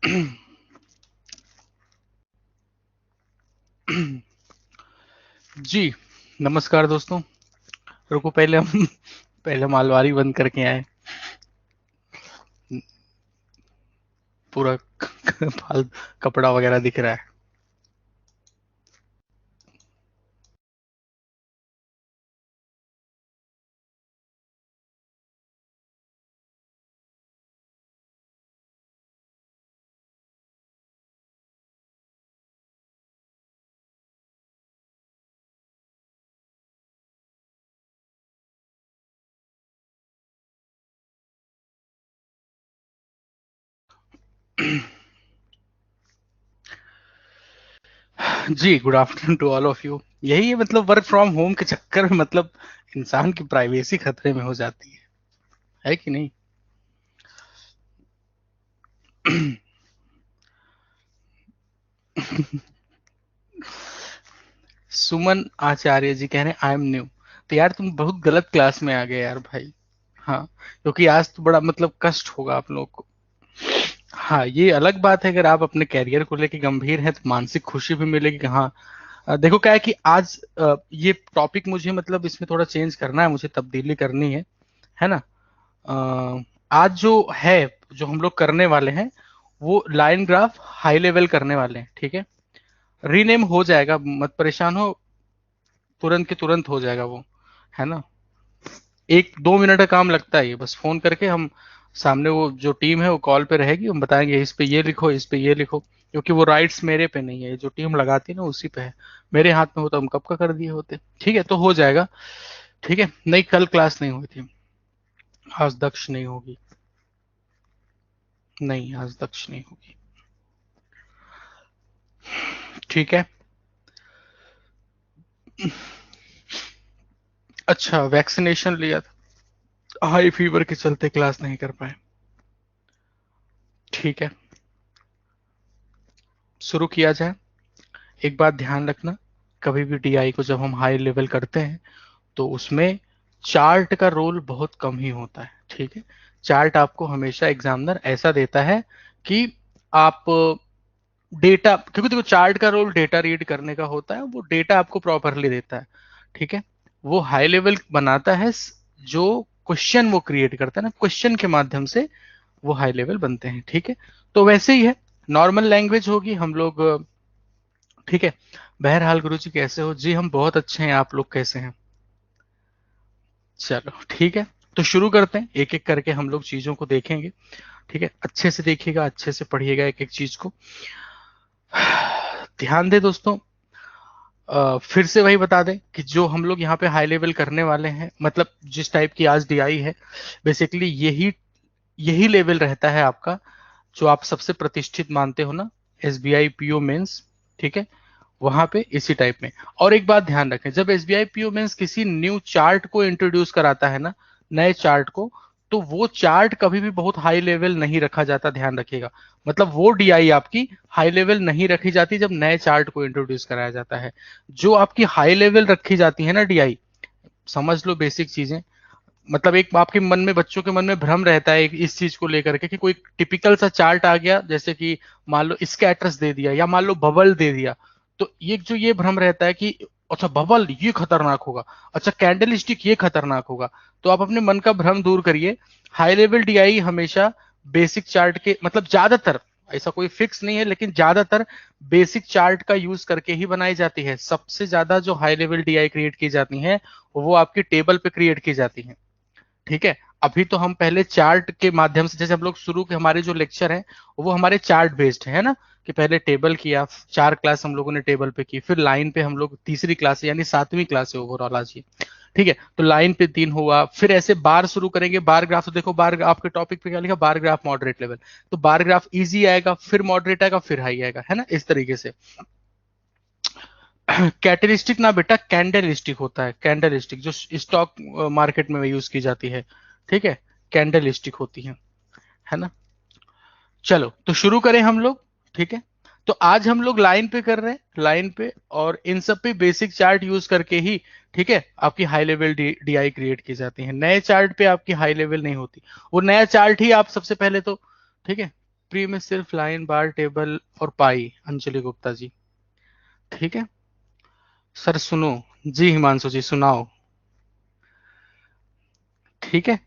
जी नमस्कार दोस्तों। रुको, पहले हम अलमारी बंद करके आए। पूरा फाल कपड़ा वगैरह दिख रहा है। जी good afternoon to all of you. यही है, मतलब वर्क फ्रॉम होम के चक्कर में मतलब इंसान की प्राइवेसी खतरे में हो जाती है कि नहीं? सुमन आचार्य जी कह रहे हैं आई एम न्यू। तो यार तुम बहुत गलत क्लास में आ गए यार भाई। हाँ, क्योंकि आज तो बड़ा मतलब कष्ट होगा आप लोग को। हाँ, ये अलग बात है, अगर आप अपने कैरियर को लेके गंभीर हैं तो मानसिक खुशी भी मिलेगी कि हाँ। देखो क्या है कि आज ये टॉपिक मुझे मतलब इसमें थोड़ा चेंज करना है, मुझे तब्दीली करनी है ना? आज जो है, जो हम लोग करने वाले हैं, वो लाइन ग्राफ हाई लेवल करने वाले हैं, ठीक है? रीनेम हो जाएगा, मत परेशान हो, तुरंत के तुरंत हो जाएगा वो, है ना? 1-2 मिनट का काम लगता है, ये बस फोन करके हम सामने, वो जो टीम है वो कॉल पे रहेगी, हम बताएंगे इस पे ये लिखो, इस पे ये लिखो, क्योंकि वो राइट्स मेरे पे नहीं है, जो टीम लगाती है ना उसी पे है। मेरे हाथ में होता हम कब का कर दिए होते। ठीक है, तो हो जाएगा। ठीक है, नहीं कल क्लास नहीं हुई थी, आज दक्ष नहीं होगी। नहीं, आज दक्ष नहीं होगी। ठीक है। अच्छा, वैक्सीनेशन लिया था, हाई फीवर के चलते क्लास नहीं कर पाए। ठीक है, शुरू किया जाए। एक बात ध्यान रखना, कभी भी डीआई को जब हम हाई लेवल करते हैं तो उसमें चार्ट का रोल बहुत कम ही होता है। ठीक है, चार्ट आपको हमेशा एग्जामिनर ऐसा देता है कि आप डेटा, क्योंकि देखो चार्ट का रोल डेटा रीड करने का होता है, वो डेटा आपको प्रॉपरली देता है। ठीक है, वो हाई लेवल बनाता है, जो क्वेश्चन वो क्रिएट करता है ना, क्वेश्चन के माध्यम से वो हाई लेवल बनते हैं। ठीक है, तो वैसे ही है, नॉर्मल लैंग्वेज होगी हम लोग। ठीक है, बहरहाल गुरु जी कैसे हो? जी हम बहुत अच्छे हैं, आप लोग कैसे हैं? चलो ठीक है, तो शुरू करते हैं, एक एक करके हम लोग चीजों को देखेंगे। ठीक है, अच्छे से देखिएगा, अच्छे से पढ़िएगा एक एक चीज को। ध्यान दे दोस्तों, फिर से वही बता दें कि जो हम लोग यहाँ पे हाई लेवल करने वाले हैं, मतलब जिस टाइप की आज डीआई है, बेसिकली यही यही लेवल रहता है आपका, जो आप सबसे प्रतिष्ठित मानते हो ना, एसबीआई पीओ मेंस। ठीक है, वहां पे इसी टाइप में। और एक बात ध्यान रखें, जब एसबीआई पीओ मेंस किसी न्यू चार्ट को इंट्रोड्यूस कराता है ना, नए चार्ट को, तो वो चार्ट कभी भी बहुत हाई लेवल नहीं रखा जाता, ध्यान रखिएगा। मतलब वो डीआई आपकी हाई लेवल नहीं रखी जाती जब नए चार्ट को इंट्रोड्यूस कराया जाता है। जो आपकी हाई लेवल रखी जाती है ना डीआई, समझ लो बेसिक चीजें। मतलब एक आपके मन में, बच्चों के मन में भ्रम रहता है इस चीज को लेकर के कि कोई टिपिकल सा चार्ट आ गया, जैसे कि मान लो स्कैटर्स दे दिया या मान लो बबल दे दिया, तो ये भ्रम रहता है कि अच्छा बबल ये खतरनाक होगा, अच्छा कैंडल स्टिक ये खतरनाक होगा। तो आप अपने मन का भ्रम दूर करिए। हाई लेवल डीआई हमेशा बेसिक चार्ट के, मतलब ज्यादातर, ऐसा कोई फिक्स नहीं है, लेकिन ज्यादातर बेसिक चार्ट का यूज करके ही बनाई जाती है। सबसे ज्यादा जो हाई लेवल डीआई क्रिएट की जाती है वो आपकी टेबल पे क्रिएट की जाती है। ठीक है, अभी तो हम पहले चार्ट के माध्यम से, जैसे हम लोग शुरू के हमारे जो लेक्चर हैं वो हमारे चार्ट बेस्ड है ना, कि पहले टेबल किया, 4 क्लास हम लोगों ने टेबल पे की, फिर लाइन पे हम लोग तीसरी क्लास यानी 7वीं क्लास है ओवरऑल आज ये। ठीक है, तो लाइन पे 3 हुआ, फिर ऐसे बार शुरू करेंगे, बार ग्राफ। तो देखो बार आपके टॉपिक पे क्या लिखा, बार ग्राफ मॉडरेट लेवल। तो बार ग्राफ इजी आएगा, फिर मॉडरेट आएगा, फिर हाई आएगा, है ना, इस तरीके से। कैटलिस्टिक ना बेटा, कैंडलस्टिक होता है, कैंडलस्टिक जो स्टॉक मार्केट में यूज की जाती है। ठीक है, कैंडलस्टिक होती है ना? चलो तो शुरू करें हम लोग। ठीक है, तो आज हम लोग लाइन पे कर रहे हैं, लाइन पे, और इन सब पे बेसिक चार्ट यूज करके ही, ठीक है, आपकी हाई लेवल डीआई क्रिएट की जाती है। नए चार्ट पे आपकी हाई लेवल नहीं होती, वो नया चार्ट ही आप सबसे पहले तो, ठीक है, प्री में सिर्फ लाइन बार टेबल और पाई, अंजलि गुप्ता जी। ठीक है सर, सुनो। जी हिमांशु जी सुनाओ। ठीक है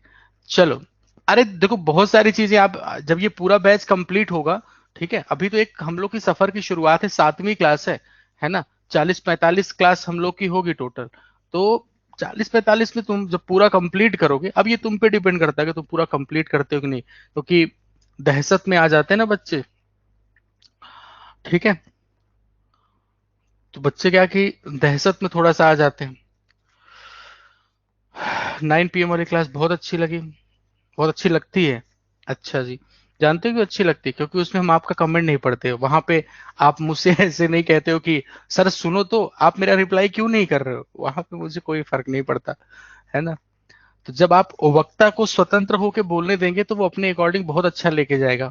चलो। अरे देखो बहुत सारी चीजें आप, जब ये पूरा बैच कंप्लीट होगा, ठीक है, अभी तो एक हम लोग की सफर की शुरुआत है, 7वीं क्लास है ना। 40-45 क्लास हम लोग की होगी टोटल। तो 40-45 में तुम जब पूरा कंप्लीट करोगे, अब ये तुम पे डिपेंड करता है कि तुम पूरा कंप्लीट करते हो कि नहीं, क्योंकि दहशत में आ जाते हैं ना बच्चे। ठीक है, तो बच्चे क्या कि दहशत में थोड़ा सा आ जाते हैं। 9 PM वाली क्लास बहुत अच्छी लगी, बहुत अच्छी लगती है। अच्छा जी, जानते हो क्यों अच्छी लगती है? क्योंकि उसमें हम आपका कमेंट नहीं पढ़ते हो। वहां पे आप मुझसे ऐसे नहीं कहते हो कि सर सुनो तो आप मेरा रिप्लाई क्यों नहीं कर रहे हो, वहां पे मुझे कोई फर्क नहीं पड़ता, है ना। तो जब आप वक्ता को स्वतंत्र होकर बोलने देंगे तो वो अपने अकॉर्डिंग बहुत अच्छा लेके जाएगा।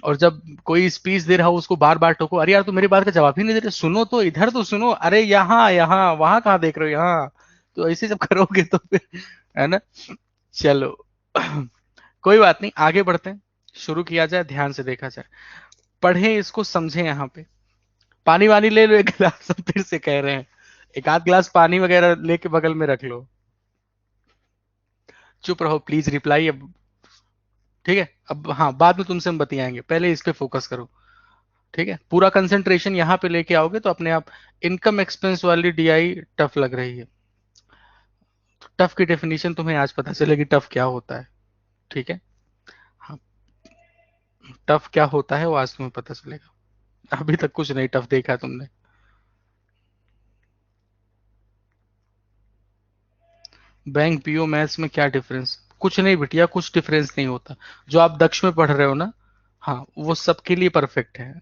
और जब कोई स्पीच दे रहा हो उसको बार बार टोको, अरे यार तू मेरी बात का जवाब ही नहीं दे रहे, सुनो तो, इधर तो सुनो, अरे यहाँ यहाँ वहां कहाँ देख रहे हो, यहाँ। तो ऐसे जब करोगे तो फिर, है ना। चलो कोई बात नहीं, आगे बढ़ते हैं। शुरू किया जाए, ध्यान से देखा जाए, पढ़े इसको, समझे। यहाँ पे पानी वानी ले लो एक गिलास, हम फिर से कह रहे हैं, एक आध गिलास पानी वगैरह लेके बगल में रख लो। चुप रहो प्लीज, रिप्लाई अब। ठीक है, अब हाँ बाद में तुमसे हम बतियाएंगे, पहले इस पे फोकस करो। ठीक है, पूरा कंसंट्रेशन यहाँ पे लेके आओगे तो अपने आप। इनकम एक्सपेंस वाली डीआई टफ लग रही है, टफ की डेफिनेशन तुम्हें आज पता चलेगी टफ क्या होता है। ठीक है, हाँ, टफ क्या होता है वो आज तुम्हें पता चलेगा। अभी तक कुछ नहीं टफ देखा है तुमने। बैंक पीओ मैथ्स में क्या डिफरेंस? कुछ नहीं बिटिया, कुछ डिफरेंस नहीं होता। जो आप दक्ष में पढ़ रहे हो ना, हाँ वो सबके लिए परफेक्ट है।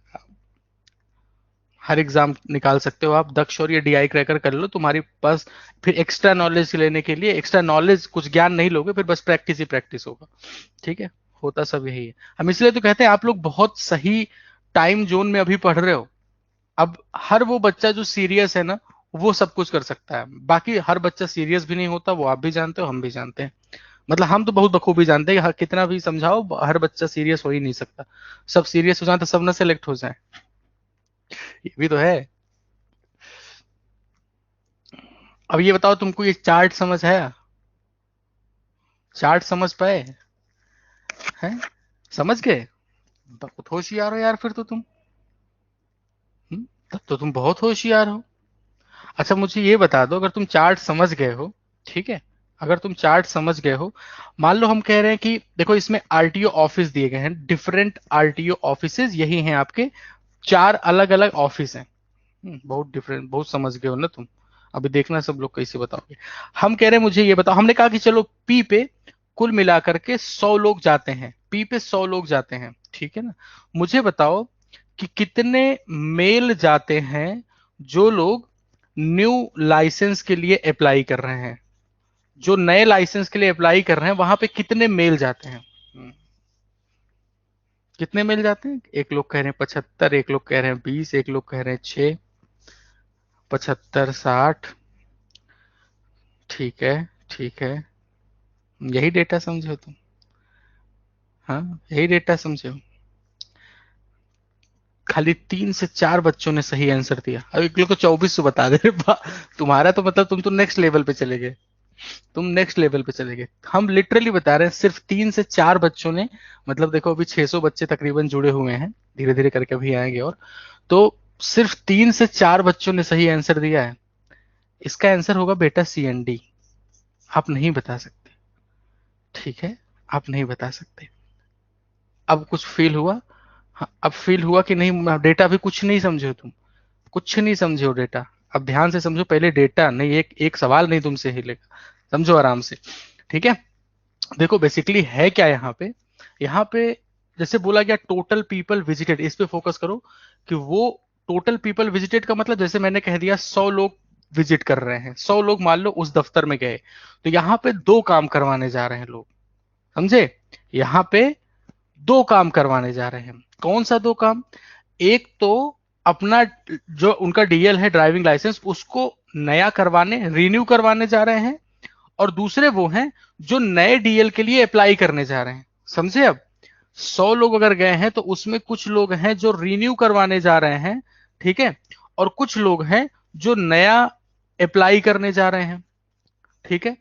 हर एग्जाम निकाल सकते हो आप, दक्ष और ये डीआई क्रैकर कर लो तुम्हारी पास। फिर एक्स्ट्रा नॉलेज लेने के लिए, एक्स्ट्रा नॉलेज कुछ ज्ञान नहीं लोगे, फिर बस प्रैक्टिस ही प्रैक्टिस होगा। ठीक है, होता सब यही है। हम इसलिए तो कहते हैं आप लोग बहुत सही टाइम जोन में अभी पढ़ रहे हो। अब हर वो बच्चा जो सीरियस है ना, वो सब कुछ कर सकता है, बाकी हर बच्चा सीरियस भी नहीं होता, वो आप भी जानते हो हम भी जानते हैं। मतलब हम तो बहुत बखूबी जानते हैं कि कितना भी समझाओ हर बच्चा सीरियस हो ही नहीं सकता। सब सीरियस हो जाए तो सब ना सेलेक्ट हो जाए, ये भी तो है। अब ये बताओ तुमको ये चार्ट समझ है? चार्ट समझ पाए हैं? समझ गए? बहुत होशियार हो यार फिर तो तुम। तब तो तुम बहुत होशियार हो। अच्छा मुझे ये बता दो, अगर तुम चार्ट समझ गए हो, ठीक है, अगर तुम चार्ट समझ गए हो, मान लो हम कह रहे हैं कि देखो इसमें आरटीओ ऑफिस दिए गए हैं, डिफरेंट आरटीओ ऑफिसेज यही हैं आपके, 4 अलग अलग ऑफिस हैं। बहुत डिफरेंट, बहुत समझ गए हो ना तुम। अभी देखना सब लोग कैसे बताओगे। हम कह रहे हैं मुझे ये बताओ, हमने कहा कि चलो पी पे कुल मिलाकर के 100 लोग जाते हैं, पी पे 100 लोग जाते हैं, ठीक है ना। मुझे बताओ कि कितने मेल जाते हैं जो लोग न्यू लाइसेंस के लिए अप्लाई कर रहे हैं, जो नए लाइसेंस के लिए अप्लाई कर रहे हैं वहां पे कितने मेल जाते हैं। कितने मेल जाते हैं? एक लोग कह रहे हैं 75, एक लोग कह रहे हैं 20, एक लोग कह रहे हैं 6, 75, 60। ठीक है, ठीक है, यही डेटा समझे हो तुम? हाँ यही डेटा समझे हो। खाली 3 से 4 बच्चों ने सही आंसर दिया, अब एक लोग को 2400 बता दे रहे तुम्हारा तो मतलब तुम तो नेक्स्ट लेवल पे चले गए, तुम नेक्स्ट लेवल पे चले गए। हम लिटरली बता रहे हैं सिर्फ 3 से 4 बच्चों ने, मतलब देखो अभी 600 बच्चे तकरीबन जुड़े हुए हैं, धीरे धीरे करके अभी आएंगे। और तो सिर्फ 3 से 4 बच्चों ने सही आंसर दिया है। इसका आंसर होगा बेटा सीएनडी। आप नहीं बता सकते, ठीक है, आप नहीं बता सकते। अब कुछ फील हुआ? हाँ, अब फील हुआ कि नहीं? डेटा अभी कुछ नहीं समझे हो तुम, कुछ नहीं समझे हो डेटा। अब ध्यान से समझो, पहले डेटा नहीं, एक एक सवाल नहीं तुमसे हिलेगा, समझो आराम से। ठीक है, देखो बेसिकली है क्या यहाँ पे। यहाँ पे जैसे बोला गया टोटल पीपल विजिटेड, इस पे फोकस करो कि वो टोटल पीपल विजिटेड का मतलब, जैसे मैंने कह दिया 100 लोग विजिट कर रहे हैं, 100 लोग मान लो उस दफ्तर में गए, तो यहाँ पे 2 काम करवाने जा रहे हैं लोग, समझे। यहाँ पे 2 काम करवाने जा रहे हैं। कौन सा 2 काम? एक तो अपना जो उनका डीएल है, ड्राइविंग लाइसेंस, उसको नया करवाने, रिन्यू करवाने जा रहे हैं। और दूसरे वो हैं जो नए डीएल के लिए अप्लाई करने जा रहे हैं, समझे। अब 100 लोग अगर गए हैं तो उसमें कुछ लोग हैं जो रिन्यू करवाने जा रहे हैं, ठीक है, और कुछ लोग हैं जो नया अप्लाई करने जा रहे हैं, ठीक है।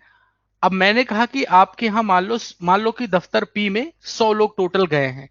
अब मैंने कहा कि आपके यहां मान लो कि दफ्तर पी में 100 लोग टोटल गए हैं,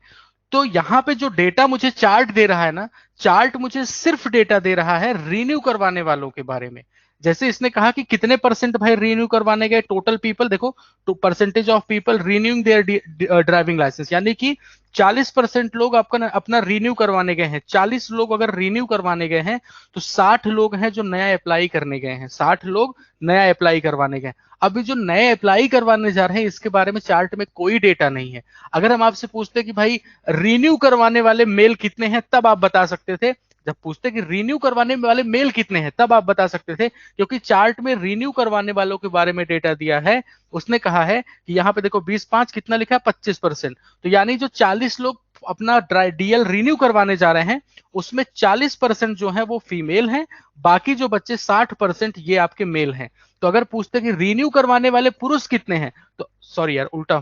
तो यहां पे जो डेटा मुझे चार्ट दे रहा है ना, चार्ट मुझे सिर्फ डेटा दे रहा है रिन्यू करवाने वालों के बारे में। जैसे इसने कहा कि कितने परसेंट भाई रिन्यू करवाने गए, टोटल पीपल देखो, तो percentage of people renewing their driving licence, यानी कि 40% लोग आपका अपना रिन्यू करवाने गए हैं। 40 लोग अगर रिन्यू करवाने गए हैं तो 60 लोग हैं जो नया अप्लाई करने गए हैं, 60 लोग नया अप्लाई करवाने गए। अभी जो नए अप्लाई करवाने जा रहे हैं इसके बारे में चार्ट में कोई डेटा नहीं है। अगर हम आपसे पूछते कि भाई रिन्यू करवाने वाले मेल कितने हैं, तब आप बता सकते थे। जब पूछते कि रिन्यू करवाने वाले मेल कितने हैं तब आप बता सकते थे, क्योंकि चार्ट में रिन्यू करवाने वालों के बारे में डेटा दिया है। उसने कहा है कि यहाँ पे देखो 20/5 कितना लिखा है, 25%। तो यानी जो 40 लोग अपना डीएल रिन्यू करवाने जा रहे हैं उसमें 40% जो है वो फीमेल हैं, बाकी जो बच्चे 60% ये आपके मेल हैं। तो अगर पूछते कि रिन्यू करवाने वाले पुरुष कितने हैं, तो सॉरी यार उल्टा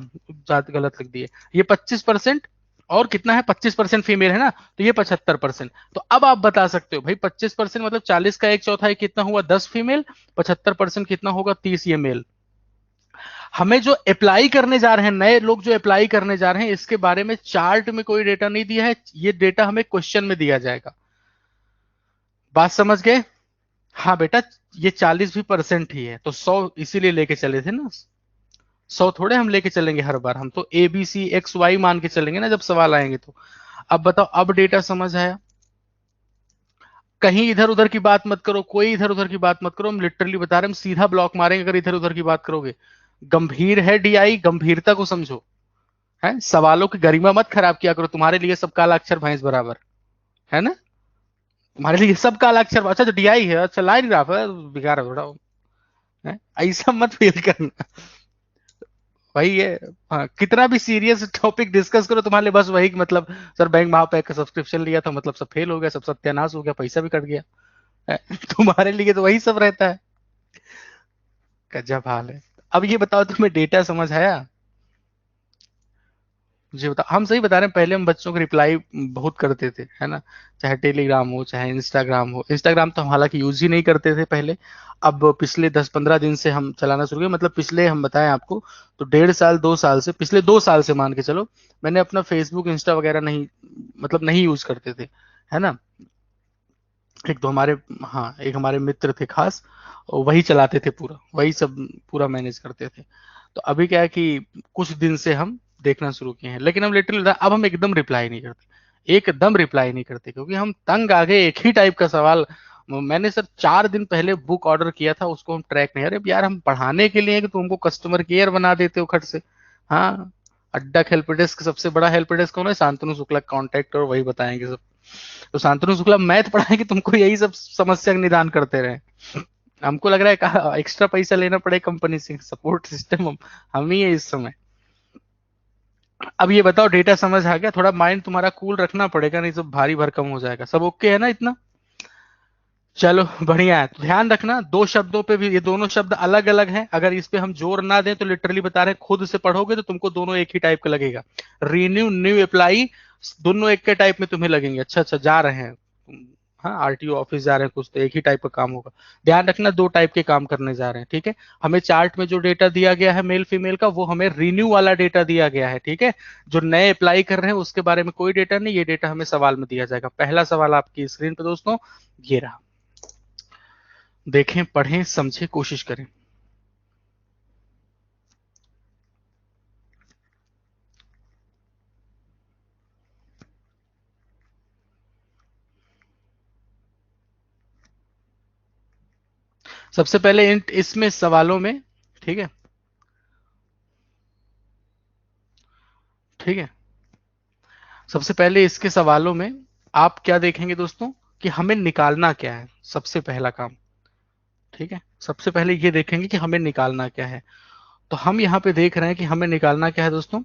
गलत लिख दिए, ये 25% और कितना है, 25% फीमेल है ना, तो ये 75%। तो अब आप बता सकते हो भाई 25% मतलब 40 का 1/4 कितना हुआ, 10 फीमेल, 75% कितना होगा, 30 ये मेल। हमें जो अप्लाई करने जा रहे हैं, नए लोग जो अप्लाई करने जा रहे हैं, इसके बारे में चार्ट में कोई डेटा नहीं दिया है, ये डेटा हमें क्वेश्चन में दिया जाएगा। बात समझ गए? हाँ बेटा, ये 40 भी परसेंट ही है, तो 100 इसीलिए लेके चले थे ना, 100 थोड़े हम लेके चलेंगे हर बार, हम तो ABC XY मान के चलेंगे ना जब सवाल आएंगे तो। अब बताओ, अब डेटा समझ आया? कहीं इधर उधर की बात मत करो, कोई इधर उधर की बात मत करो, हम लिटरली बता रहे हैं, हम सीधा ब्लॉक मारेंगे अगर इधर उधर की बात करोगे। गंभीर है डीआई, गंभीरता को समझो, है सवालों की गरिमा मत खराब किया करो। तुम्हारे लिए सब काला अक्षर भैंस बराबर, है ना, तुम्हारे लिए सब काला अक्षर। अच्छा जो डीआई है, अच्छा लाइन ग्राफ है, बेकार है थोड़ा, है ऐसा मत फील करना भाई ये। हाँ, कितना भी सीरियस टॉपिक डिस्कस करो तुम्हारे लिए बस वही कि मतलब सर बैंक महापैक का सब्सक्रिप्शन लिया था, मतलब सब फेल हो गया, सब सत्यानाश हो गया, पैसा भी कट गया, है? तुम्हारे लिए तो वही सब रहता है। गजब हाल है। अब ये बताओ तुम्हें डेटा समझ आया? जी बताओ, हम सही बता रहे हैं, पहले हम बच्चों को रिप्लाई बहुत करते थे, है ना, चाहे टेलीग्राम हो चाहे इंस्टाग्राम हो। इंस्टाग्राम तो हम हालांकि यूज ही नहीं करते थे पहले, अब पिछले 10-15 दिन से हम चलाना शुरू किए। मतलब पिछले हम बताएं आपको तो 1.5 साल 2 साल से, पिछले 2 साल से मान के चलो, मैंने अपना फेसबुक इंस्टा वगैरह नहीं, मतलब नहीं यूज करते थे, है ना। एक तो हमारे, हाँ एक हमारे मित्र थे खास, वही चलाते थे पूरा, वही सब पूरा मैनेज करते थे। तो अभी क्या है कि कुछ दिन से हम देखना शुरू किए हैं, लेकिन हम लिटरली अब हम एकदम रिप्लाई नहीं करते, एकदम रिप्लाई नहीं करते, क्योंकि हम तंग आ गए एक ही टाइप का सवाल। मैंने सर 4 दिन पहले बुक ऑर्डर किया था, उसको हम ट्रैक नहीं, अरे यार हम पढ़ाने के लिए कि तुमको कस्टमर केयर बना देते हो खट से। हाँ, अड्डा हेल्प डेस्क, सबसे बड़ा हेल्प डेस्क कौन है, शांतनु शुक्ला, कॉन्टेक्ट और वही बताएंगे सब। तो शांतनु शुक्ला मैथ पढ़ाएंगे तुमको, यही सब समस्या का निदान करते रहे। हमको लग रहा है एक्स्ट्रा पैसा लेना पड़े कंपनी से, सपोर्ट सिस्टम हम ही है इस समय। अब ये बताओ डेटा समझ आ गया? थोड़ा माइंड तुम्हारा कूल रखना पड़ेगा, नहीं तो भारी भरकम हो जाएगा। सब ओके है ना इतना? चलो बढ़िया है। तो ध्यान रखना, दो शब्दों पे भी, ये दोनों शब्द अलग अलग हैं, अगर इस पे हम जोर ना दें तो लिटरली बता रहे हैं, खुद से पढ़ोगे तो तुमको दोनों एक ही टाइप का लगेगा। रिन्यू, न्यू अप्लाई, दोनों एक के टाइप में तुम्हें लगेंगे। अच्छा अच्छा जा रहे हैं हाँ आरटीओ ऑफिस जा रहे हैं कुछ, तो एक ही टाइप का काम होगा। ध्यान रखना, दो टाइप के काम करने जा रहे हैं, ठीक है। हमें चार्ट में जो डेटा दिया गया है मेल फीमेल का, वो हमें रिन्यू वाला डेटा दिया गया है, ठीक है। जो नए अप्लाई कर रहे हैं उसके बारे में कोई डेटा नहीं, ये डेटा हमें सवाल में दिया जाएगा। पहला सवाल आपकी स्क्रीन पे दोस्तों ये रहा, देखें पढ़ें समझें कोशिश करें। सबसे पहले इसमें सवालों में, ठीक है, ठीक है, सबसे पहले इसके सवालों में आप क्या देखेंगे दोस्तों कि हमें निकालना क्या है, सबसे पहला काम, ठीक है। सबसे पहले ये देखेंगे कि हमें निकालना क्या है। तो हम यहाँ पे देख रहे हैं कि हमें निकालना क्या है दोस्तों,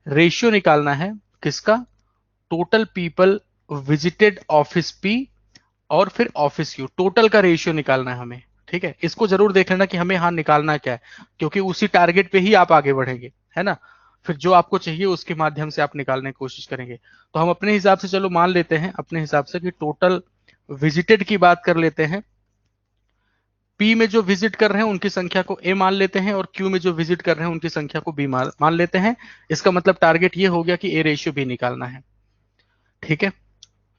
रेशियो निकालना है, किसका, total people visited office P और फिर ऑफिस यू, टोटल का रेशियो निकालना है हमें, ठीक है। इसको जरूर देख लेना कि हमें यहाँ निकालना क्या है, क्योंकि उसी टारगेट पे ही आप आगे बढ़ेंगे, है ना। फिर जो आपको चाहिए उसके माध्यम से आप निकालने की कोशिश करेंगे। तो हम अपने हिसाब से चलो मान लेते हैं अपने हिसाब से कि टोटल विजिटेड की बात कर लेते हैं। पी में जो विजिट कर रहे हैं उनकी संख्या को ए मान लेते हैं और क्यू में जो विजिट कर रहे हैं उनकी संख्या को बी मान लेते हैं। इसका मतलब टारगेट ये हो गया कि ए रेशियो भी निकालना है। ठीक है,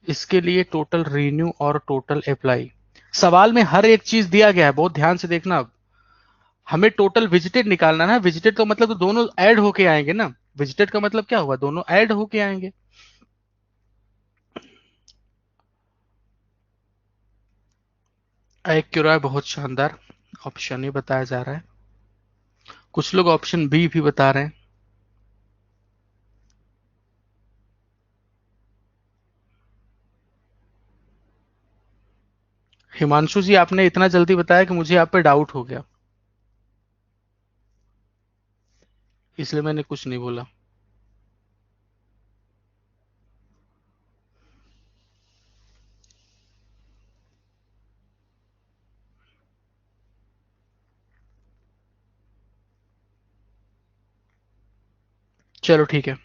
इसके लिए टोटल रीन्यू और टोटल अप्लाई, सवाल में हर एक चीज दिया गया है, बहुत ध्यान से देखना। अब हमें टोटल विजिटेड निकालना है। विजिटेड का मतलब तो दोनों ऐड होके आएंगे ना, विजिटेड का मतलब क्या हुआ, दोनों ऐड होके आएंगे। एक्यूरा बहुत शानदार, ऑप्शन ही बताया जा रहा है, कुछ लोग ऑप्शन बी भी बता रहे हैं। हिमांशु जी आपने इतना जल्दी बताया कि मुझे आप पे डाउट हो गया, इसलिए मैंने कुछ नहीं बोला। चलो ठीक है,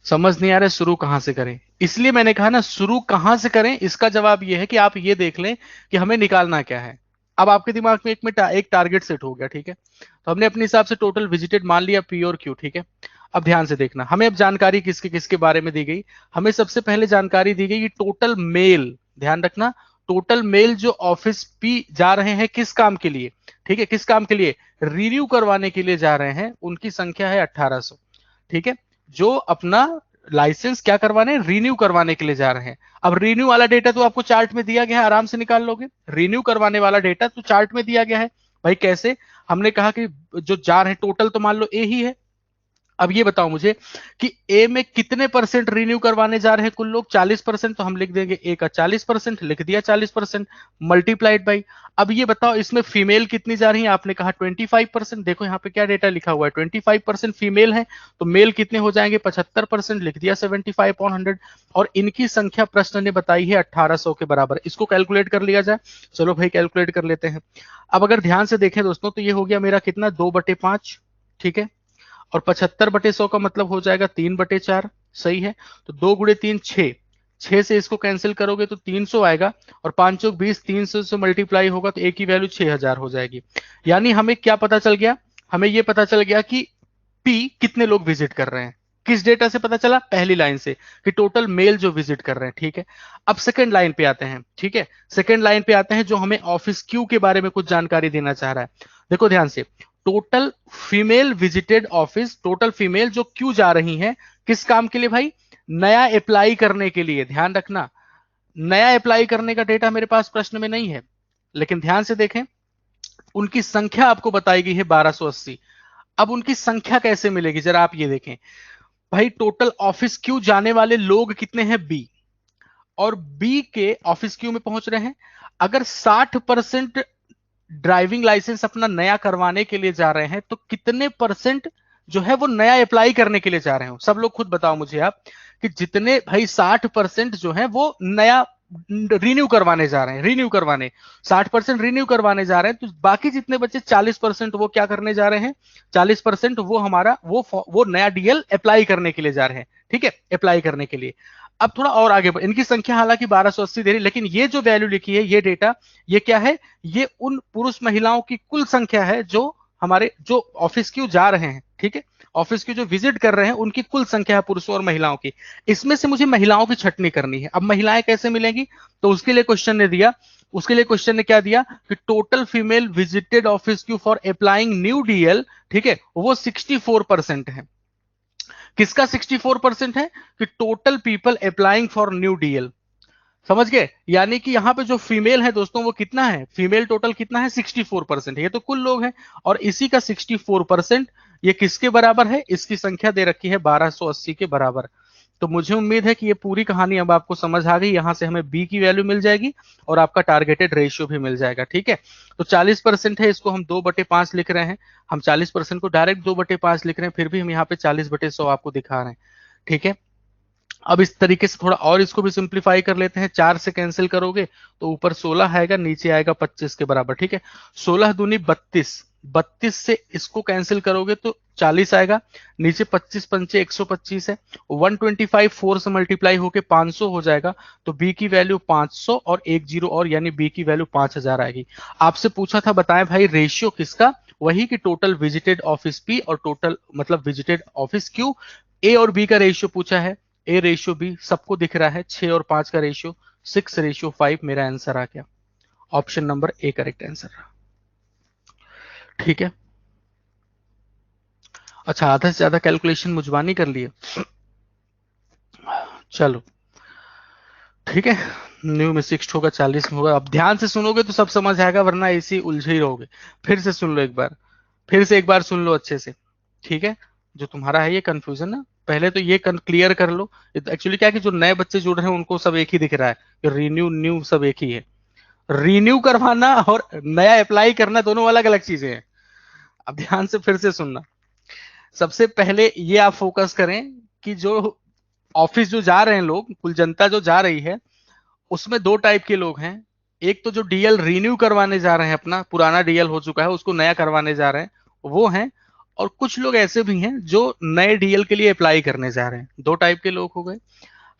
समझ नहीं आ रहा है शुरू कहां से करें, इसलिए मैंने कहा ना शुरू कहां से करें, इसका जवाब यह है कि आप ये देख लें कि हमें निकालना क्या है। अब आपके दिमाग में एक टारगेट सेट हो गया। ठीक है, तो हमने अपने हिसाब से टोटल विजिटेड मान लिया पी और क्यू। ठीक है, अब ध्यान से देखना, हमें अब जानकारी किसके किसके बारे में दी गई। हमें सबसे पहले जानकारी दी गई कि टोटल मेल, ध्यान रखना, टोटल मेल जो ऑफिस पी जा रहे हैं किस काम के लिए, ठीक है, किस काम के लिए, रिन्यू करवाने के लिए जा रहे हैं, उनकी संख्या है 1800। ठीक है, जो अपना लाइसेंस क्या करवाने, रिन्यू करवाने के लिए जा रहे हैं। अब रिन्यू वाला डेटा तो आपको चार्ट में दिया गया है, आराम से निकाल लोगे। रिन्यू करवाने वाला डेटा तो चार्ट में दिया गया है। भाई कैसे, हमने कहा कि जो जा रहे हैं टोटल तो मान लो ए ही है। अब ये बताओ मुझे कि ए में कितने परसेंट रिन्यू करवाने जा रहे हैं कुल लोग, 40%, तो हम लिख देंगे ए का 40%, लिख दिया 40% मल्टीप्लाइड बाई। अब ये बताओ इसमें फीमेल कितनी जा रही है, आपने कहा 25%। देखो यहाँ पे क्या डेटा लिखा हुआ है, 25% फीमेल है, तो मेल कितने हो जाएंगे 75%, लिख दिया 75/100। और इनकी संख्या प्रश्न ने बताई है 1800 के बराबर। इसको कैलकुलेट कर लिया जाए, चलो भाई कैलकुलेट कर लेते हैं। अब अगर ध्यान से देखें दोस्तों तो ये हो गया मेरा कितना 2/5, ठीक है, और 75/100 का मतलब हो जाएगा 3/4, सही है। तो 2 × 3 6, 6 से इसको कैंसिल करोगे तो 300 आएगा, और 5 चौक 20, 300 से मल्टीप्लाई होगा तो एक की वैल्यू 6000 हो जाएगी। यानी हमें क्या पता चल गया, हमें यह पता चल गया कि पी कितने लोग विजिट कर रहे हैं। किस डेटा से पता चला, पहली लाइन से, कि टोटल मेल जो विजिट कर रहे हैं। ठीक है, अब सेकंड लाइन पे आते हैं। ठीक है, सेकंड लाइन पे आते हैं जो हमें ऑफिस क्यू के बारे में कुछ जानकारी देना चाह रहा है। देखो ध्यान से, total female visited office, total female जो क्यों जा रही हैं, किस काम के लिए भाई, नया अप्लाई करने के लिए। ध्यान रखना, नया अप्लाई करने का डेटा मेरे पास प्रश्न में नहीं है, लेकिन ध्यान से देखें, उनकी संख्या आपको बताई गई है 1280। अब उनकी संख्या कैसे मिलेगी जरा आप ये देखें भाई, टोटल ऑफिस क्यू जाने वाले लोग कितने हैं, बी, और बी के ऑफिस क्यू में पहुंच रहे हैं। अगर 60% ड्राइविंग लाइसेंस अपना नया करवाने के लिए जा रहे हैं, तो कितने परसेंट जो है वो नया अप्लाई करने के लिए जा रहे हो, सब लोग खुद बताओ मुझे आप, कि जितने भाई 60% जो है वो नया रिन्यू करवाने जा रहे हैं, रिन्यू करवाने 60% रिन्यू करवाने जा रहे हैं, तो बाकी जितने बच्चे 40% वो क्या करने जा रहे हैं, 40% वो हमारा वो नया डीएल अप्लाई करने के लिए जा रहे हैं। ठीक है, अप्लाई करने के लिए। अब थोड़ा और आगे इनकी संख्या हालांकि 1280 दे रही, लेकिन ये जो वैल्यू लिखी है, ये डेटा, ये क्या है, ये उन पुरुष महिलाओं की कुल संख्या है जो हमारे जो ऑफिस क्यू जा रहे हैं। ठीक है, ऑफिस की जो विजिट कर रहे हैं उनकी कुल संख्या है पुरुषों और महिलाओं की। इसमें से मुझे महिलाओं की छटनी करनी है। अब महिलाएं कैसे मिलेंगी, तो उसके लिए क्वेश्चन ने दिया, उसके लिए क्वेश्चन ने क्या दिया कि total female visited office Q for applying new DL, ठीक है, वो 64% है। किसका 64% है, कि total people applying for new DL. समझ गए, यानी कि यहां पे जो फीमेल है दोस्तों वो कितना है, फीमेल टोटल कितना है 64%, ये तो कुल लोग हैं, और इसी का 64% ये किसके बराबर है, इसकी संख्या दे रखी है 1280 के बराबर। तो मुझे उम्मीद है कि ये पूरी कहानी अब आपको समझ आ गई। यहां से हमें बी की वैल्यू मिल जाएगी और आपका टारगेटेड रेशियो भी मिल जाएगा। ठीक है, तो 40% है, इसको हम 2/5 लिख रहे हैं, हम 40% को डायरेक्ट 2/5 लिख रहे हैं, फिर भी हम यहाँ पे 40/100 आपको दिखा रहे हैं। ठीक है, अब इस तरीके से थोड़ा और इसको भी सिंप्लीफाई कर लेते हैं। 4 से कैंसिल करोगे तो ऊपर 16 आएगा, नीचे आएगा 25 के बराबर। ठीक है, 16 दूनी 32, 32 से इसको कैंसिल करोगे तो 40 आएगा, नीचे 25 पंचे 125 है, 125 4 से मल्टीप्लाई होके 500 हो जाएगा, तो बी की वैल्यू 500 और एक जीरो और, यानी बी की वैल्यू 5000 आएगी। आपसे पूछा था बताएं भाई रेशियो किसका, वही कि टोटल विजिटेड ऑफिस पी और टोटल मतलब विजिटेड ऑफिस क्यू। ए और बी का रेशियो पूछा है, ए रेशियो बी सबको दिख रहा है, 6 और 5 का रेशियो 6:5, मेरा आंसर आ गया, option number A correct answer रहा। ठीक है, अच्छा आधा से ज्यादा कैलकुलेशन मुझवानी कर लिए, चलो ठीक है। न्यू में 60 होगा, 40 में होगा, अब ध्यान से सुनोगे तो सब समझ आएगा, वरना ऐसे ही उलझे ही रहोगे। फिर से सुन लो एक बार, फिर से एक बार सुन लो अच्छे से, ठीक है। जो तुम्हारा है ये कंफ्यूजन ना, पहले तो ये क्लियर कर लो। एक्चुअली क्या है कि जो नए बच्चे जुड़ रहे हैं उनको सब एक ही दिख रहा है कि रीन्यू न्यू सब एक ही है। रीन्यू करवाना और नया अप्लाई करना दोनों अलग अलग चीजें हैं। अब ध्यान से फिर से सुनना। सबसे पहले ये आप फोकस करें कि जो ऑफिस जो जा रहे हैं लोग, कुल जनता जो जा रही है, उसमें दो टाइप के लोग हैं। एक तो जो डीएल रीन्यू करवाने जा रहे हैं, अपना पुराना डीएल हो चुका है उसको नया करवाने जा रहे हैं, वो हैं। और कुछ लोग ऐसे भी हैं जो नए डीएल के लिए अप्लाई करने जा रहे हैं। दो टाइप के लोग हो गए।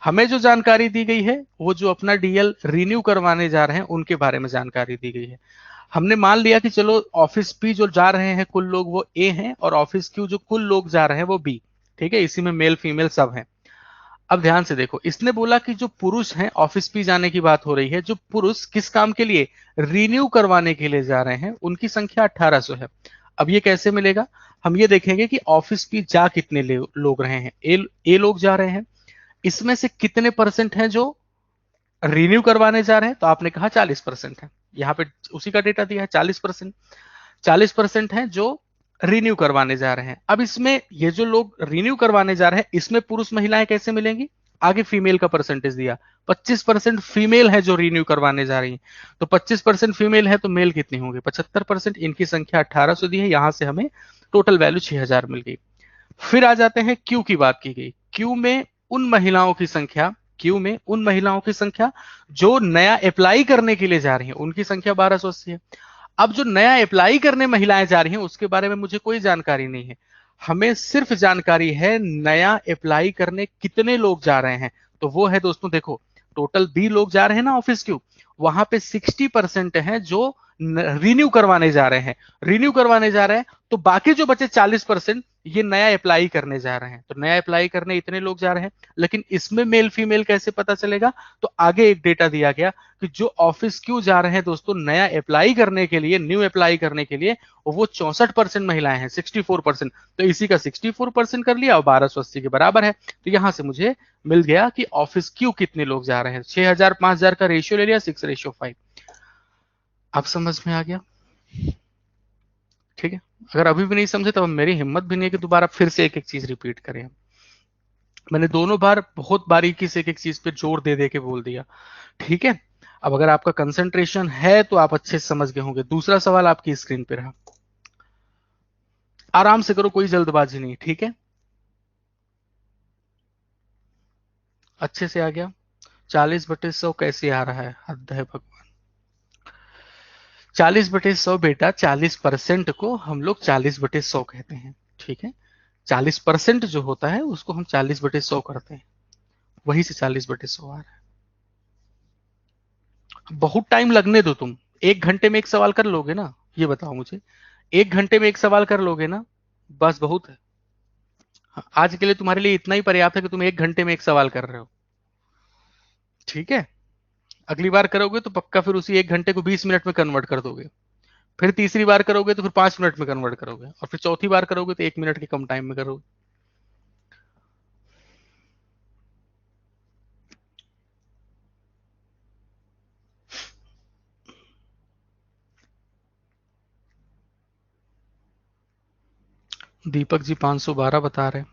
हमें जो जानकारी दी गई है वो जो अपना डीएल रीन्यू करवाने जा रहे हैं उनके बारे में जानकारी दी गई है। हमने मान लिया कि चलो ऑफिस पी जो जा रहे हैं कुल लोग वो ए हैं, और ऑफिस क्यू जो कुल लोग जा रहे हैं वो बी। ठीक है, इसी में मेल फीमेल सब हैं। अब ध्यान से देखो, इसने बोला कि जो पुरुष हैं, ऑफिस पी जाने की बात हो रही है, जो पुरुष किस काम के लिए रिन्यू करवाने के लिए जा रहे हैं उनकी संख्या 1800 है। अब ये कैसे मिलेगा, हम ये देखेंगे कि ऑफिस पी जा कितने लोग रहे हैं। ए लोग जा रहे हैं, इसमें से कितने परसेंट हैं जो रिन्यू करवाने जा रहे हैं, तो आपने कहा 40% है। यहाँ पे उसी का डेटा दिया है 40%। 40% है जो रिन्यू करवाने जा रहे हैं। अब इसमें ये जो लोग रिन्यू करवाने जा रहे हैं इसमें पुरुष महिलाएं कैसे मिलेंगी, आगे फीमेल का परसेंटेज दिया, 25% फीमेल है जो रिन्यू करवाने जा रही है। तो 25% फीमेल है तो मेल कितनी होंगे 75%, इनकी संख्या 1800 दी है, यहां से हमें टोटल वैल्यू 6000 मिल गई। फिर आ जाते हैं क्यू की बात की गई। क्यू में उन महिलाओं की संख्या, क्यू में उन महिलाओं की संख्या जो नया अप्लाई करने के लिए जा रही हैं, उनकी संख्या 1280 है। अब जो नया अप्लाई करने महिलाएं जा रही हैं उसके बारे में मुझे कोई जानकारी नहीं है, हमें सिर्फ जानकारी है नया अप्लाई करने कितने लोग जा रहे हैं। तो वो है दोस्तों, देखो टोटल बी लोग जा रहे हैं ना ऑफिस क्यू, वहां पे 60% है जो रिन्यू करवाने जा रहे हैं, रिन्यू करवाने जा रहे हैं। तो बाकी जो बचे 40% ये नया अप्लाई करने जा रहे हैं, तो नया अप्लाई करने इतने लोग जा रहे हैं। लेकिन इसमें मेल फीमेल कैसे पता चलेगा, तो आगे एक डेटा दिया गया कि जो ऑफिस क्यों जा रहे हैं दोस्तों नया अप्लाई करने के लिए, न्यू अप्लाई करने के लिए, वो 64% महिलाएं हैं, 64%। तो इसी का 64% कर लिया और 1280 के बराबर है। तो यहां से मुझे मिल गया कि ऑफिस क्यों कितने लोग जा रहे हैं, 6000 5000 का रेशियो ले लिया, 6:5। अब समझ में आ गया, ठीक है। अगर अभी भी नहीं समझे तो मेरी हिम्मत भी नहीं है कि दोबारा फिर से एक एक चीज रिपीट करें। मैंने दोनों बार बहुत बारीकी से एक एक चीज पे जोर दे दे के बोल दिया, ठीक है। अब अगर आपका कंसंट्रेशन है तो आप अच्छे से समझ गए होंगे। दूसरा सवाल आपकी स्क्रीन पे रहा, आराम से करो, कोई जल्दबाजी नहीं, ठीक है। अच्छे से आ गया। 40/100 कैसे आ रहा है, हद है भगवान। 40/100 बेटा, 40% को हम लोग 40/100 कहते हैं, ठीक है। 40% जो होता है उसको हम 40/100 करते हैं, वही से 40/100 आ रहा है। बहुत टाइम लगने दो, तुम 1 घंटे में एक सवाल कर लोगे ना, ये बताओ मुझे, 1 घंटे में एक सवाल कर लोगे ना, बस बहुत है। हाँ, आज के लिए तुम्हारे लिए इतना ही पर्याप्त है कि तुम 1 घंटे में एक सवाल कर रहे हो, ठीक है। अगली बार करोगे तो पक्का फिर उसी 1 घंटे को 20 मिनट में कन्वर्ट कर दोगे। फिर तीसरी बार करोगे तो फिर 5 मिनट में कन्वर्ट करोगे, और फिर चौथी बार करोगे तो 1 मिनट के कम टाइम में करोगे। दीपक जी 512 बता रहे हैं।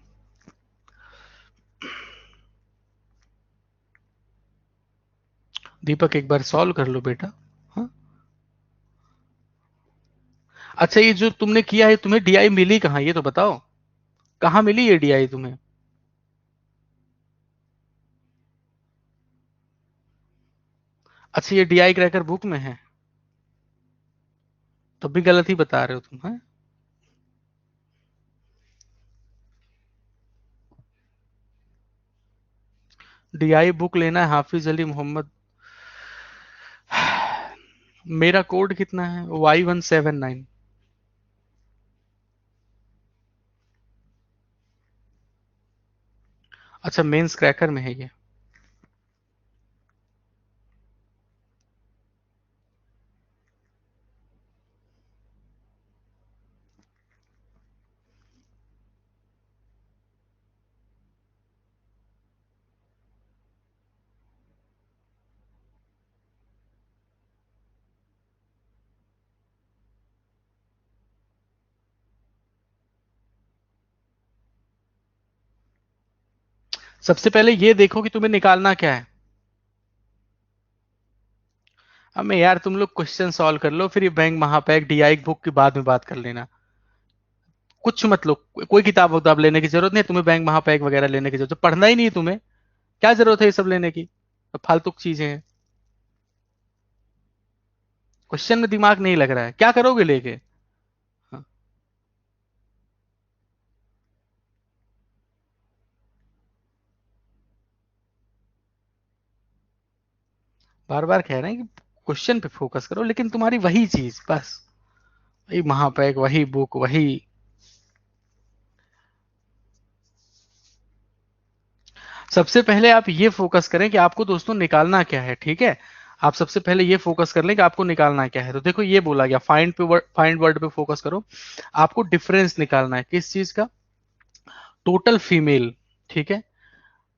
दीपक एक बार सॉल्व कर लो बेटा। हाँ, अच्छा ये जो तुमने किया है तुम्हें डीआई मिली कहाँ, ये तो बताओ, कहाँ मिली ये डीआई तुम्हें। अच्छा ये डीआई क्रैकर बुक में है। तब भी गलत ही बता रहे हो तुम, है? डीआई बुक लेना है हाफिज अली मोहम्मद। मेरा कोड कितना है? Y179। अच्छा, मेंस क्रैकर में है ये। सबसे पहले ये देखो कि तुम्हें निकालना क्या है। अब मैं यार, तुम लोग क्वेश्चन सॉल्व कर लो, फिर ये बैंक महापैक डीआई बुक की बाद में बात कर लेना। कुछ मत लो, कोई किताब उताब लेने की जरूरत नहीं है तुम्हें, बैंक महापैक वगैरह लेने की जरूरत पढ़ना ही नहीं है तुम्हें। क्या जरूरत है ये सब लेने की? तो फालतू की चीजें हैं। क्वेश्चन में दिमाग नहीं लग रहा है, क्या करोगे लेके? हाँ, बार बार कह रहे हैं कि क्वेश्चन पे फोकस करो, लेकिन तुम्हारी वही चीज बस, वही महापैक, वही बुक, वही। सबसे पहले आप ये फोकस करें कि आपको दोस्तों निकालना क्या है, ठीक है? आप सबसे पहले ये फोकस कर लें कि आपको निकालना क्या है। तो देखो ये बोला गया, फाइंड वर्ड पे फोकस करो। आपको डिफरेंस निकालना है किस चीज का? टोटल फीमेल, ठीक है?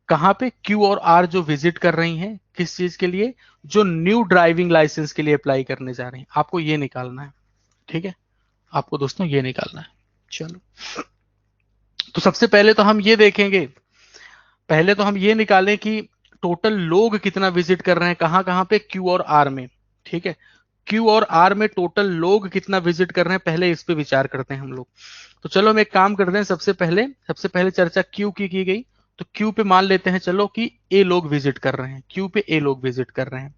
कहां पे? क्यू और आर जो विजिट कर रही हैं, किस चीज के लिए? जो न्यू ड्राइविंग लाइसेंस के लिए अप्लाई करने जा रही हैं, आपको ये निकालना है, ठीक है? आपको दोस्तों ये निकालना है। चलो, तो सबसे पहले तो हम ये देखेंगे, पहले तो हम ये निकालें कि टोटल लोग कितना विजिट कर रहे हैं, कहां कहां पे? क्यू और आर में, ठीक है? क्यू और आर में टोटल लोग कितना विजिट कर रहे हैं, पहले इस पे विचार करते हैं हम लोग। तो चलो हम एक काम करते हैं, सबसे पहले चर्चा क्यू की गई। तो क्यू पे मान लेते हैं चलो कि ए लोग विजिट कर रहे हैं, क्यू पे ए लोग विजिट कर रहे हैं।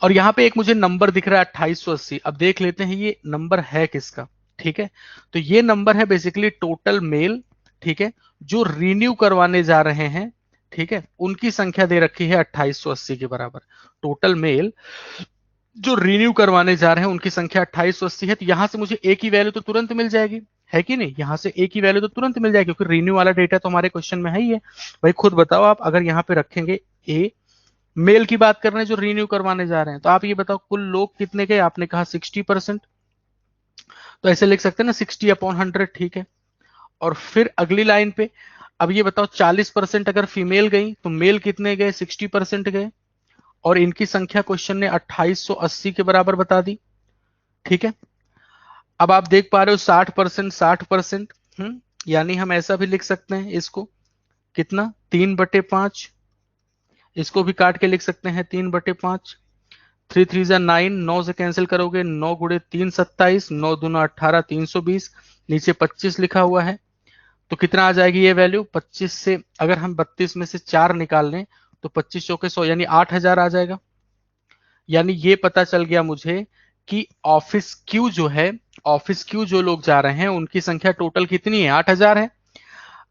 और यहाँ पे एक मुझे नंबर दिख रहा है 2880। अब देख लेते हैं ये नंबर है किसका, ठीक है? तो ये नंबर है बेसिकली टोटल मेल, ठीक है, जो रिन्यू करवाने जा रहे हैं, ठीक है? उनकी संख्या दे रखी है 2880 के बराबर। टोटल मेल जो रिन्यू करवाने जा रहे हैं उनकी संख्या 2880 है। तो यहां से मुझे ए की वैल्यू तो तुरंत मिल जाएगी, है कि नहीं? यहां से ए की वैल्यू तो तुरंत मिल जाएगी, क्योंकि रिन्यू वाला डेटा तो हमारे क्वेश्चन में है ही है। भाई खुद बताओ, आप अगर यहाँ पे रखेंगे ए, मेल की बात कर रहे हैं जो रिन्यू करवाने जा रहे हैं, तो आप ये बताओ कुल लोग कितने गए? आपने कहा 60%, तो ऐसे लिख सकते हैं ना, 60/100, ठीक है? और फिर अगली लाइन पे अब ये बताओ 40% अगर फीमेल गई तो मेल कितने गए? 60% गए। और इनकी संख्या क्वेश्चन ने 2880 के बराबर बता दी, ठीक है? अब आप देख पा रहे हो 60%, 60%। यानी हम ऐसा भी लिख सकते हैं इसको, कितना? 3/5। इसको भी काट के लिख सकते हैं 3/5। 3 3 9, 9 से कैंसिल करोगे, 9 × 3 27, 9 दूना 18, 320। नीचे 25 लिखा हुआ है। तो कितना आ जाएगी ये वैल्यू? 25 से अगर हम 32 में से 4 निकाल लें तो 25 चौके 100, यानी 8000 आ जाएगा। यानी ये पता चल गया मुझे कि ऑफिस क्यू जो है, ऑफिस क्यू जो लोग जा रहे हैं उनकी संख्या टोटल कितनी है? 8000 है।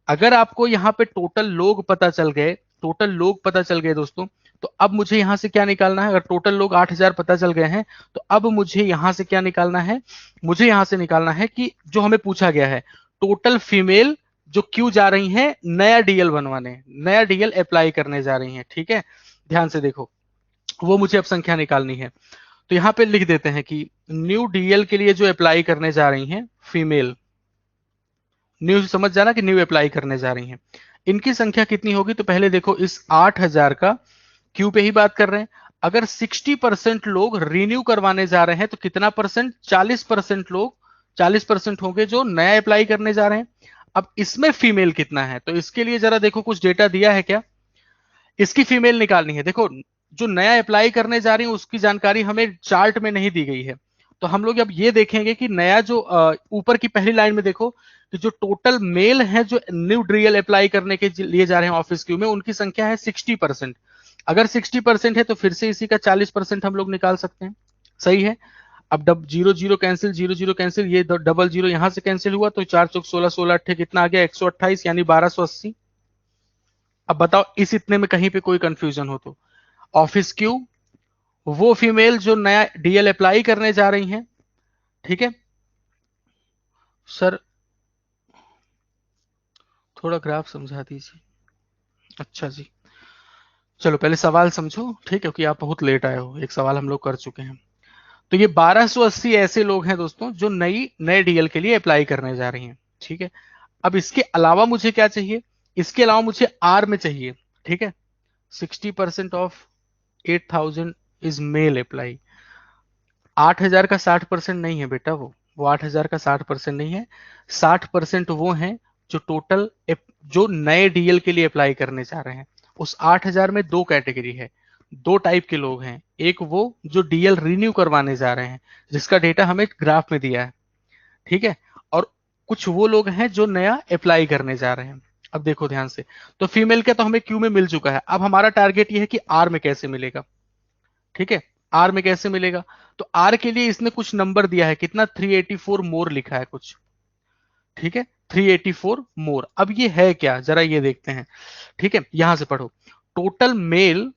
अगर आपको यहाँ पे टोटल लोग पता चल गए, टोटल लोग पता चल गए दोस्तों, तो अब मुझे यहां से क्या निकालना है? अगर टोटल लोग 8000 पता चल गए हैं, तो अब मुझे यहां से क्या निकालना है? मुझे यहां से निकालना है कि जो हमें पूछा गया है, टोटल फीमेल जो क्यू जा रही हैं नया डीएल बनवाने, नया डीएल अप्लाई करने जा रही हैं, ठीक है? ध्यान से देखो, वो मुझे अब संख्या निकालनी है। तो यहां पे लिख देते हैं कि न्यू डीएल के लिए जो अप्लाई करने जा रही हैं फीमेल, न्यू समझ जाना कि न्यू अप्लाई करने जा रही हैं, इनकी संख्या कितनी होगी? तो पहले देखो, इस 8000 का क्यू पे ही बात कर रहे हैं। अगर 60% लोग रिन्यू करवाने जा रहे हैं तो कितना परसेंट? 40% लोग, 40% होंगे जो नया अप्लाई करने जा रहे हैं। अब इसमें फीमेल कितना है? तो इसके लिए जरा देखो, कुछ डेटा दिया है क्या? इसकी फीमेल निकालनी है। देखो, जो नया अप्लाई करने जा रही है उसकी जानकारी हमें चार्ट में नहीं दी गई है। तो हम लोग अब ये देखेंगे कि नया जो ऊपर की पहली लाइन में देखो कि जो टोटल मेल है जो न्यू डीएल अप्लाई करने के लिए जा रहे हैं ऑफिस क्यू में, उनकी संख्या है 60%। अगर 60% है तो फिर से इसी का 40% हम लोग निकाल सकते हैं, सही है? अब zero zero cancel, zero zero cancel, ये डबल जीरो यहां से कैंसिल हुआ तो 4 चौक 16, 16 अट्ठे कितना आ गया 128 यानी 1280। अब बताओ इस इतने में कहीं पे कोई कंफ्यूजन हो तो। ऑफिस क्यू वो फीमेल जो नया डीएल अप्लाई करने जा रही हैं, ठीक है सर, थोड़ा ग्राफ समझा दीजिए। अच्छा जी, चलो पहले सवाल समझो, ठीक है, क्योंकि आप बहुत लेट आए हो, एक सवाल हम लोग कर चुके हैं। तो ये 1280 ऐसे लोग हैं दोस्तों जो नए डीएल के लिए अप्लाई करने जा रही हैं, ठीक है। अब इसके अलावा मुझे क्या चाहिए, इसके अलावा मुझे आर में चाहिए, ठीक है। 60% ऑफ 8000 इज मेल अप्लाई। 8000 का 60% नहीं है बेटा, वो 8000 का 60% नहीं है। 60% वो हैं जो टोटल जो नए डीएल के लिए अप्लाई करने जा रहे हैं। उस 8000 में दो कैटेगरी है, दो टाइप के लोग हैं। एक वो जो डीएल रिन्यू करवाने जा रहे हैं, जिसका डेटा हमें ग्राफ में दिया है, ठीक है। और कुछ वो लोग हैं जो नया अप्लाई करने जा रहे हैं। अब देखो ध्यान से, तो फीमेल का तो हमें क्यू में मिल चुका है। अब हमारा टारगेट ये है कि आर में कैसे मिलेगा, ठीक है। आर में कैसे मिलेगा, तो आर के लिए इसने कुछ नंबर दिया है, कितना 384 मोर लिखा है कुछ, ठीक है। 384 मोर। अब ये है क्या, जरा ये देखते हैं, ठीक है। यहां से पढ़ो, टोटल मेल,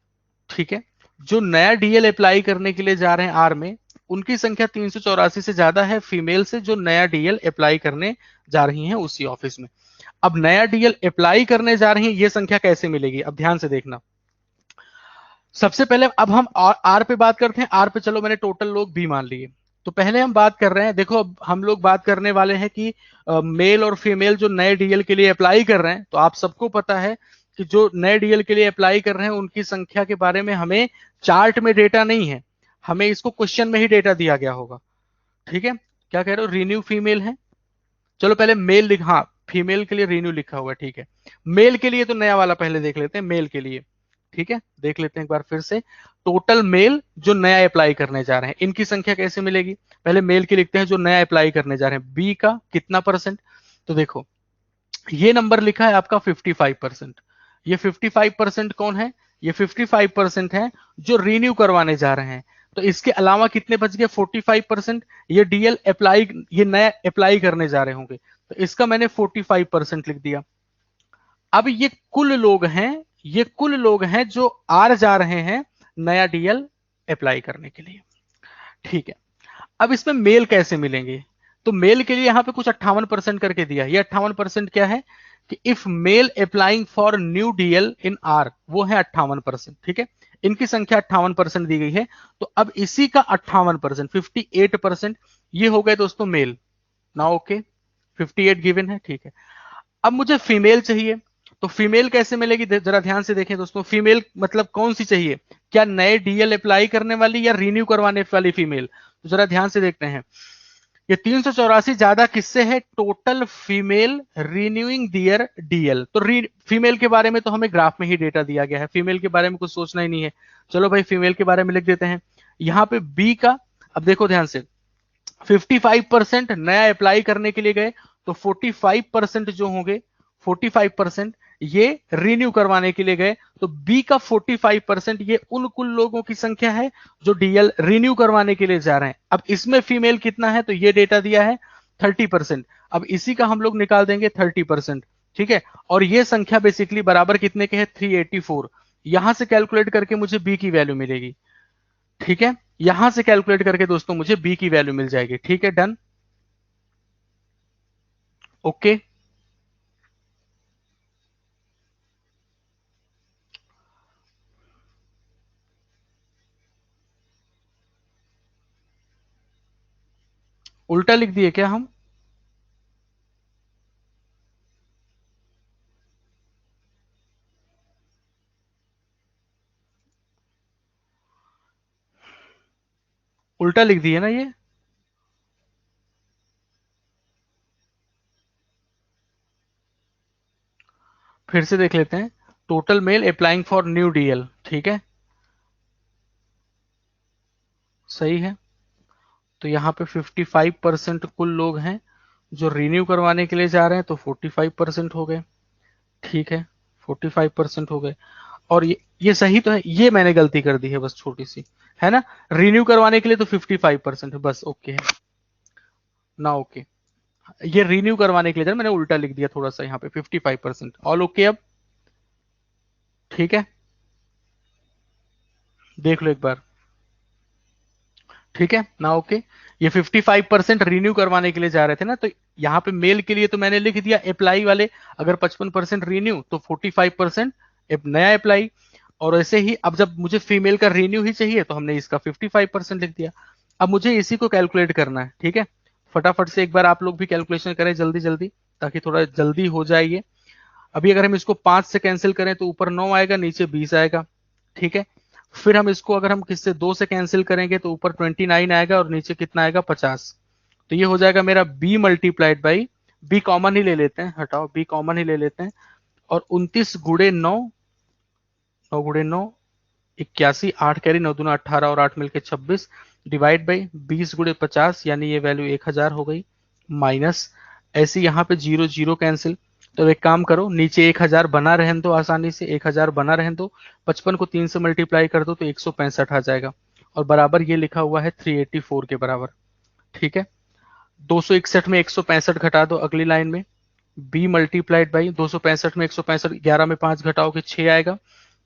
ठीक है, जो नया डीएल अप्लाई करने के लिए जा रहे हैं आर में, उनकी संख्या 384 से ज्यादा है फीमेल से जो नया डीएल अप्लाई करने जा रही हैं उसी ऑफिस में। अब नया डीएल अप्लाई करने जा रही हैं, ये संख्या कैसे मिलेगी, अब ध्यान से देखना। सबसे पहले अब हम आर पे बात करते हैं। आर पे चलो मैंने टोटल लोग बी मान लिए। तो पहले हम बात कर रहे हैं, देखो अब हम लोग बात करने वाले हैं कि मेल और फीमेल जो नए डीएल के लिए अप्लाई कर रहे हैं। तो आप सबको पता है कि जो नए डीएल के लिए अप्लाई कर रहे हैं उनकी संख्या के बारे में हमें चार्ट में डेटा नहीं है, हमें इसको क्वेश्चन में ही डेटा दिया गया होगा, ठीक है। क्या कह रहे हो, रिन्यू फीमेल है। चलो पहले मेल लिख, हाँ फीमेल के लिए रिन्यू लिखा हुआ है, ठीक है। मेल के लिए तो नया वाला पहले देख लेते हैं, मेल के लिए, ठीक है। देख लेते हैं एक बार फिर से, टोटल मेल जो नया अप्लाई करने जा रहे हैं, इनकी संख्या कैसे मिलेगी। पहले मेल की लिखते हैं जो नया अप्लाई करने जा रहे हैं, बी का कितना परसेंट। तो देखो ये नंबर लिखा है आपका 55%। ये 55% कौन है, ये 55% है जो रिन्यू करवाने जा रहे हैं। तो इसके अलावा कितने बच गए, 45%। ये डीएल अप्लाई, ये नया अप्लाई करने जा रहे होंगे, तो इसका मैंने 45% लिख दिया। अब ये कुल लोग हैं, ये कुल लोग हैं जो आर जा रहे हैं नया डीएल अप्लाई करने के लिए, ठीक है। अब इसमें मेल कैसे मिलेंगे, तो मेल के लिए यहां पे कुछ 58% करके दिया है। ये 58% क्या है कि if male applying for new DL in R, वो है 58%, ठीक है। इनकी संख्या 58% दी गई है। तो अब इसी का 58%, 58% ये हो गए दोस्तों मेल ना, ओके 58 गिवन है, ठीक है। अब मुझे फीमेल चाहिए, तो फीमेल कैसे मिलेगी, जरा ध्यान से देखें दोस्तों। फीमेल मतलब कौन सी चाहिए, क्या नए डीएल अप्लाई करने वाली या रिन्यू करवाने वाली फीमेल। तो जरा ध्यान से देखते हैं, ये 384 ज्यादा किससे है, टोटल फीमेल रिन्यूइंग दियर डीएल। तो फीमेल के बारे में तो हमें ग्राफ में ही डेटा दिया गया है, फीमेल के बारे में कुछ सोचना ही नहीं है। चलो भाई फीमेल के बारे में लिख देते हैं यहां पे बी का। अब देखो ध्यान से, 55% नया अप्लाई करने के लिए गए, तो 45% जो होंगे, 45% ये रिन्यू करवाने के लिए गए। तो बी का 45% ये उन कुल लोगों की संख्या है जो डीएल रिन्यू करवाने के लिए जा रहे हैं। अब इसमें फीमेल कितना है, तो ये डेटा दिया है 30%। अब इसी का हम लोग निकाल देंगे 30%, ठीक है। और ये संख्या बेसिकली बराबर कितने के है, 384। यहां से कैलकुलेट करके मुझे बी की वैल्यू मिलेगी, ठीक है। यहां से कैलकुलेट करके दोस्तों मुझे बी की वैल्यू मिल जाएगी, ठीक है, डन, ओके। उल्टा लिख दिए क्या हम, उल्टा लिख दिए ना ये। फिर से देख लेते हैं, total male applying for new DL, ठीक है, सही है। तो यहाँ पे 55% कुल लोग हैं जो रिन्यू करवाने के लिए जा रहे हैं, तो 45% हो गए, ठीक है, 45% हो गए। और ये ये सही तो है, ये मैंने गलती कर दी है बस छोटी सी, है ना। रिन्यू करवाने के लिए तो 55% है, बस ओके है ना, ओके। ये रिन्यू करवाने के लिए मैंने उल्टा लिख दिया थोड़ा सा, यहाँ पे 55%, ऑल ओके। अब ठीक है, देख लो एक बार, ठीक है ना, ओके। ये 55% रिन्यू करवाने के लिए जा रहे थे ना, तो यहाँ पे मेल के लिए तो मैंने लिख दिया अप्लाई वाले, अगर 55% रिन्यू तो 45% नया अप्लाई। और ऐसे ही अब जब मुझे फीमेल का रिन्यू ही चाहिए तो हमने इसका 55% लिख दिया। अब मुझे इसी को कैलकुलेट करना है, ठीक है। फटाफट से एक बार आप लोग भी कैलकुलेशन करें जल्दी जल्दी, ताकि थोड़ा जल्दी हो जाए ये। अभी अगर हम इसको 5 से कैंसिल करें तो ऊपर 9 आएगा, नीचे 20 आएगा, ठीक है। फिर हम इसको अगर हम किससे 2 से कैंसिल करेंगे तो ऊपर 29 आएगा और नीचे कितना आएगा 50। तो ये हो जाएगा मेरा b multiplied by, b common ही ले लेते हैं, हटाओ b कॉमन ही ले लेते हैं, और 29 गुड़े 9, 9 गुड़े 9 81, 8 कैरी 9 दूना 18 और 8 मिलके 26, डिवाइड बाई 20 गुड़े 50, यानी ये वैल्यू 1000 हो गई, माइनस ऐसे यहाँ पे 0 0 कैंसिल। तो एक काम करो, नीचे 1000 बना रहने दो, आसानी से 1000 बना रहने दो, 55 को 3 से मल्टीप्लाई कर दो तो 165 आ जाएगा, और बराबर ये लिखा हुआ है 384 के बराबर, ठीक है। 261 में 165 घटा दो अगली लाइन में, b मल्टीप्लाइड बाई 265 में 165, 11 में 5 घटाओगे 6 आएगा,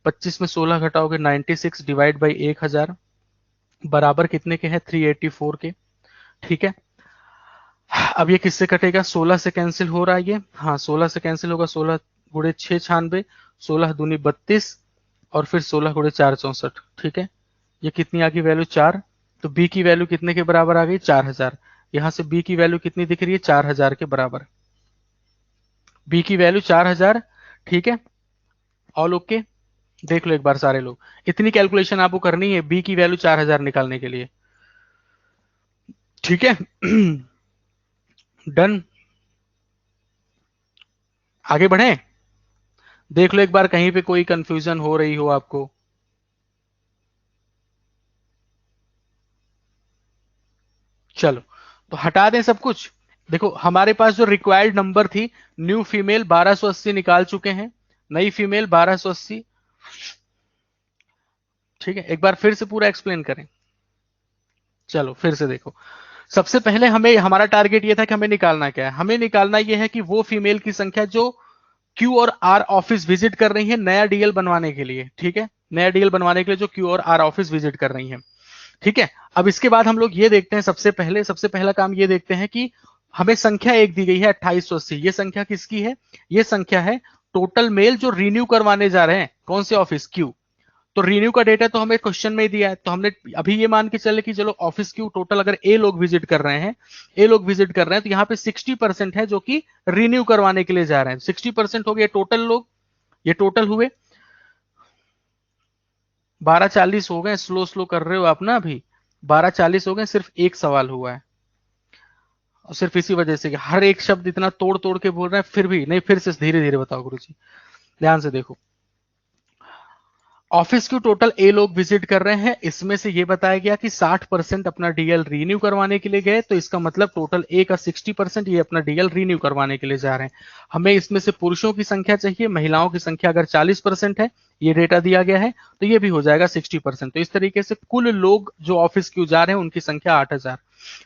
25 में 16 घटाओगे 96, डिवाइड बाई 1000, बराबर कितने के हैं 384 के, ठीक है। अब ये किससे कटेगा, 16 से कैंसिल हो रहा है ये, हाँ 16 से कैंसिल होगा, 16 गुड़े 6 96, 16 दूनी 32, और फिर 16 गुड़े 4 64, ठीक है। ये कितनी आ गई वैल्यू 4, तो b की वैल्यू कितने के बराबर आ गई 4000। यहां से b की वैल्यू कितनी दिख रही है 4000 के बराबर, b की वैल्यू 4000, ठीक है, ऑल ओके। देख लो एक बार सारे लोग, इतनी कैलकुलेशन आपको करनी है b की वैल्यू 4000 निकालने के लिए, ठीक है। डन, आगे बढ़े। देख लो एक बार कहीं पे कोई कंफ्यूजन हो रही हो आपको। चलो तो हटा दें सब कुछ। देखो हमारे पास जो रिक्वायर्ड नंबर थी, न्यू फीमेल 1280 निकाल चुके हैं, नई फीमेल 1280, ठीक है। एक बार फिर से पूरा एक्सप्लेन करें, चलो फिर से देखो। सबसे पहले हमें, हमारा टारगेट ये था कि हमें निकालना क्या है, हमें निकालना ये है कि वो फीमेल की संख्या जो क्यू और आर ऑफिस विजिट कर रही है नया डीएल बनवाने के लिए, ठीक है, नया डीएल बनवाने के लिए जो क्यू और आर ऑफिस विजिट कर रही है, ठीक है। अब इसके बाद हम लोग ये देखते हैं, सबसे पहला काम ये देखते हैं कि हमें संख्या एक दी गई है 2880, ये संख्या किसकी है, ये संख्या है टोटल मेल जो रिन्यू करवाने जा रहे हैं, कौन से ऑफिस क्यू। तो रिन्यू का डेटा तो हमें क्वेश्चन में ही दिया है, तो हमने अभी ये मान के चले कि चलो ऑफिस क्यू टोटल अगर ए लोग विजिट कर रहे हैं, ए लोग विजिट कर रहे हैं, तो यहाँ पे 60% है जो कि रिन्यू करवाने के लिए जा रहे हैं, 60% हो गए टोटल लोग, ये टोटल हुए। 12:40 हो गए, स्लो स्लो कर रहे हो आप ना अभी, 12:40 हो गए, सिर्फ एक सवाल हुआ है, और सिर्फ इसी वजह से कि हर एक शब्द इतना तोड़ तोड़ के बोल रहे हैं, फिर भी नहीं, फिर से धीरे धीरे बताओ गुरुजी, ध्यान से देखो। ऑफिस क्यू टोटल ए लोग विजिट कर रहे हैं, इसमें से ये बताया गया कि 60% अपना डीएल रिन्यू करवाने के लिए गए, तो इसका मतलब टोटल ए का 60% ये अपना डीएल रिन्यू करवाने के लिए जा रहे हैं। हमें इसमें से पुरुषों की संख्या चाहिए, महिलाओं की संख्या अगर 40% है, ये डेटा दिया गया है, तो ये भी हो जाएगा 60%। तो इस तरीके से कुल लोग जो ऑफिस क्यू जा रहे हैं उनकी संख्या 8000।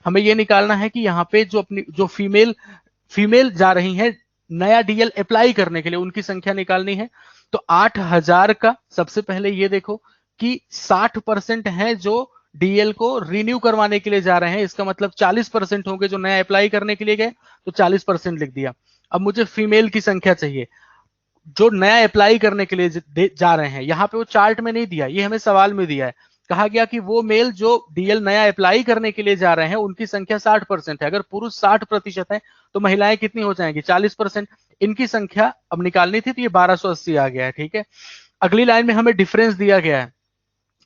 हमें ये निकालना है कि यहाँ पे जो अपनी जो फीमेल जा रही है नया डीएल अप्लाई करने के लिए, उनकी संख्या निकालनी है। तो 8000 का सबसे पहले ये देखो कि 60% है जो डीएल को रिन्यू करवाने के लिए जा रहे हैं, इसका मतलब 40% होंगे जो नया अप्लाई करने के लिए गए, तो 40% लिख दिया। अब मुझे फीमेल की संख्या चाहिए जो नया अप्लाई करने के लिए जा रहे हैं, यहां पे वो चार्ट में नहीं दिया, ये हमें सवाल में दिया है। कहा गया कि वो मेल जो डीएल नया अप्लाई करने के लिए जा रहे हैं उनकी संख्या 60% है, अगर पुरुष 60% है तो महिलाएं कितनी हो जाएंगी 40%। इनकी संख्या अब निकालनी थी, तो ये 1280 आ गया है, ठीक है। अगली लाइन में हमें डिफरेंस दिया गया है,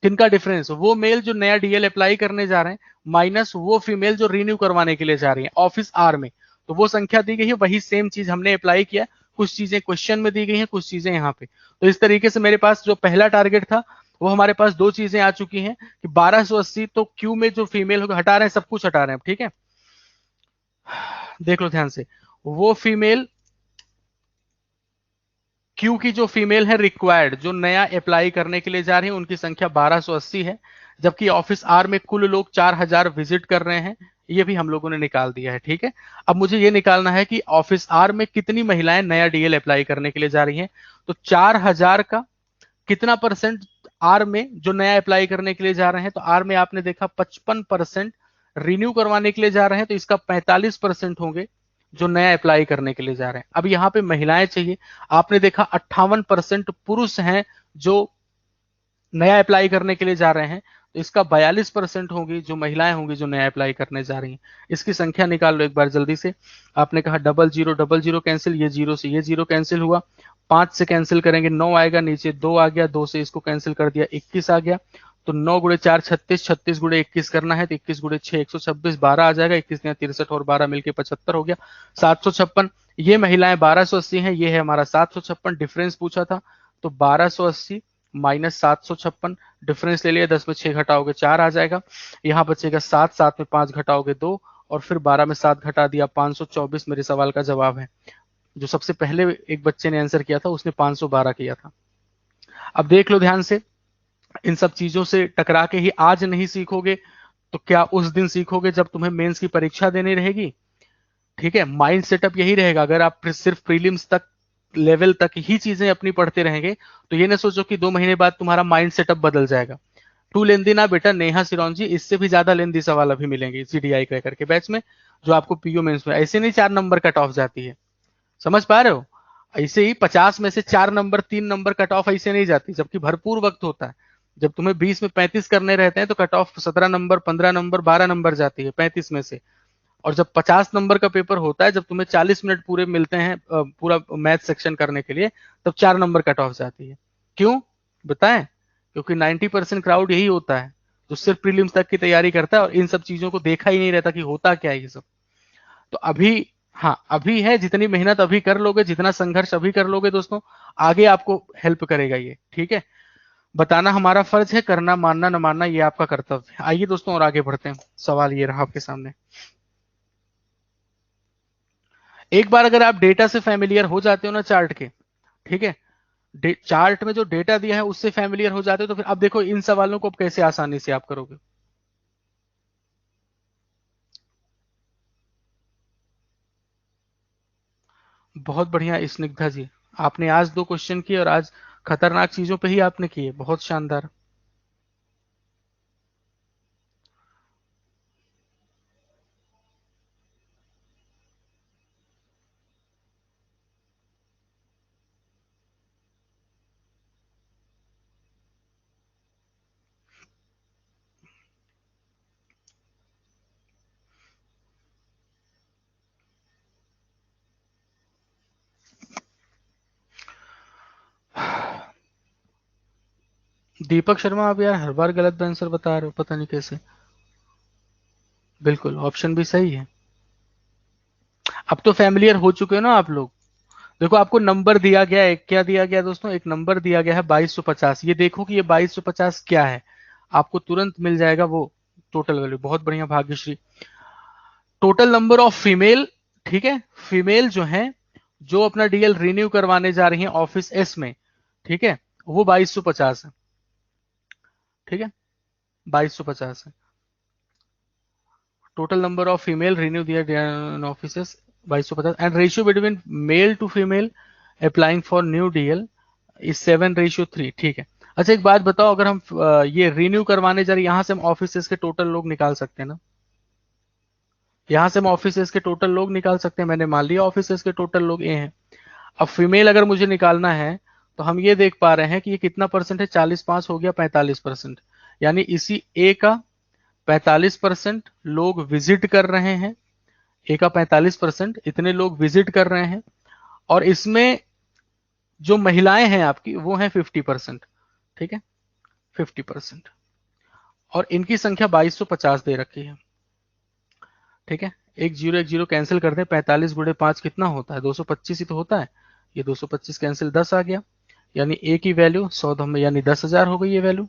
किनका डिफरेंस, वो मेल जो नया डीएल अप्लाई करने जा रहे हैं माइनस वो फीमेल जो रिन्यू करवाने के लिए जा रही है ऑफिस आर में, तो वो संख्या दी गई है, वही सेम चीज हमने अप्लाई किया, कुछ चीजें क्वेश्चन में दी गई हैं, कुछ चीजें यहाँ पे। तो इस तरीके से मेरे पास जो पहला टारगेट था वो हमारे पास दो चीजें आ चुकी हैं कि 1280, तो क्यू में जो फीमेल होगा हटा रहे हैं, सब कुछ हटा रहे हैं, ठीक है। देख लो ध्यान से, वो फीमेल क्यू की जो फीमेल है रिक्वायर्ड, जो नया अप्लाई करने के लिए जा रही है, उनकी संख्या 1280 है, जबकि ऑफिस आर में कुल लोग 4000 विजिट कर रहे हैं। ये भी हम लोगों ने निकाल दिया है। ठीक है, अब मुझे ये निकालना है कि ऑफिस आर में कितनी महिलाएं नया डीएल अप्लाई करने के लिए जा रही हैं। तो 4000 का कितना परसेंट आर में जो नया अप्लाई करने के लिए जा रहे हैं, तो आर में आपने देखा 55% रिन्यू करवाने के लिए जा रहे हैं, तो इसका 45% होंगे जो नया अप्लाई करने के लिए जा रहे हैं। अब यहाँ पे महिलाएं चाहिए, आपने देखा 58% पुरुष हैं जो नया अप्लाई करने के लिए जा रहे हैं, तो इसका 42% होंगी जो महिलाएं होंगी जो नया अप्लाई करने जा रही हैं। इसकी संख्या निकाल लो एक बार जल्दी से। आपने कहा डबल जीरो कैंसिल, ये जीरो से ये जीरो कैंसिल हुआ, 5 से कैंसिल करेंगे 9 आएगा, नीचे 2 आ गया, 2 से इसको कैंसिल कर दिया 21 आ गया। तो 9 गुड़े 4 36, 36 गुड़े 21 करना है, तो 21 गुड़े 6 126, 12 आ जाएगा, 21 ने 63 और 12 मिलके 75 हो गया, 756। ये महिलाएं 1280 हैं, ये है हमारा 756, डिफरेंस पूछा था, तो 1280 माइनस 756, डिफरेंस ले लिया, 10 में 6 घटाओगे 4 आ जाएगा, यहाँ बचेगा 7, 7 में 5 घटाओगे 2, और फिर 12 में 7 घटा दिया 524 मेरे सवाल का जवाब है। जो सबसे पहले एक बच्चे ने आंसर किया था उसने 512 किया था। अब देख लो ध्यान से, इन सब चीजों से टकरा के ही आज नहीं सीखोगे तो क्या उस दिन सीखोगे जब तुम्हें मेंस की परीक्षा देनी रहेगी। ठीक है, माइंड सेटअप यही रहेगा। अगर आप सिर्फ प्रीलिम्स तक लेवल तक ही चीजें अपनी पढ़ते रहेंगे तो ये ना सोचो कि 2 महीने बाद तुम्हारा माइंड सेटअप बदल जाएगा। टू लेंदी ना बेटा नेहा सिरौंजी, इससे भी ज्यादा लेंदी सवाल अभी मिलेंगे सीडीआई क्रैकर के बैच में, जो आपको पीओ मेंस में ऐसे नहीं 4 नंबर कट ऑफ जाती है। समझ पा रहे हो, ऐसे ही 50 में से 4 नंबर 3 नंबर कट ऑफ ऐसे नहीं जाती, जबकि भरपूर वक्त होता है। जब तुम्हें 20 में 35 करने रहते हैं तो cut off 17 number 15 number 12 number जाती है 35 में से। और जब 50 नंबर का पेपर होता है, जब तुम्हें 40 मिनट पूरे मिलते हैं पूरा मैथ सेक्शन करने के लिए, तब 4 नंबर कट ऑफ जाती है। क्यों बताएं? क्योंकि 90% क्राउड यही होता है जो सिर्फ प्रीलिम्स तक की तैयारी करता है और इन सब चीजों को देखा ही नहीं रहता कि होता क्या है ये सब। तो अभी, हाँ अभी है, जितनी मेहनत अभी कर लोगे, जितना संघर्ष अभी कर लोगे दोस्तों, आगे आपको हेल्प करेगा ये। ठीक है, बताना हमारा फर्ज है, करना मानना न मानना ये आपका कर्तव्य है। आइए दोस्तों और आगे बढ़ते हैं। सवाल ये रहा आपके सामने। एक बार अगर आप डेटा से फैमिलियर हो जाते हो ना चार्ट के, ठीक है, चार्ट में जो डेटा दिया है उससे फैमिलियर हो जाते हो, तो फिर अब देखो इन सवालों को अब कैसे आसानी से आप करोगे। बहुत बढ़िया स्निग्धा जी, आपने आज 2 क्वेश्चन किए और आज खतरनाक चीजों पे ही आपने किए, बहुत शानदार। दीपक शर्मा, आप यार हर बार गलत आंसर बता रहे हो, पता नहीं कैसे। बिल्कुल ऑप्शन भी सही है। अब तो फैमिलियर हो चुके हो ना आप लोग। देखो आपको नंबर दिया गया है, क्या दिया गया दोस्तों, एक नंबर दिया गया है 2250। ये देखो कि ये 2250 क्या है, आपको तुरंत मिल जाएगा वो टोटल वैल्यू। बहुत बढ़िया Bhagyashree. Total number of female, ठीक है, फीमेल जो है जो अपना डीएल रिन्यू करवाने जा रही है ऑफिस एस में, ठीक है, वो 2250 है। ठीक है, 2250 है total number of female renew their office 2250। And ratio between male to female applying for new DL is 7:3। ठीक है, अच्छा एक बात बताओ, अगर हम ये रिन्यू करवाने जा रहे हैं, यहां से हम ऑफिस के टोटल लोग निकाल सकते हैं ना, यहां से हम ऑफिस के टोटल लोग निकाल सकते हैं। मैंने मान लिया ऑफिस के टोटल लोग ए हैं। अब फीमेल अगर मुझे निकालना है तो हम ये देख पा रहे हैं कि ये कितना परसेंट है, 40 5 हो गया 45%, यानी इसी ए का 45% लोग विजिट कर रहे हैं। ए का 45% इतने लोग विजिट कर रहे हैं, और इसमें जो महिलाएं हैं आपकी वो हैं 50%। ठीक है, 50%, और इनकी संख्या 2250 दे रखी है। ठीक है, एक जीरो कैंसिल कर दें, 45 गुणे 5 कितना होता है, 225 ही तो होता है। ये 225 कैंसिल 10 आ गया, यानी ए की वैल्यू 100 में यानी 10,000 हो गई ये वैल्यू।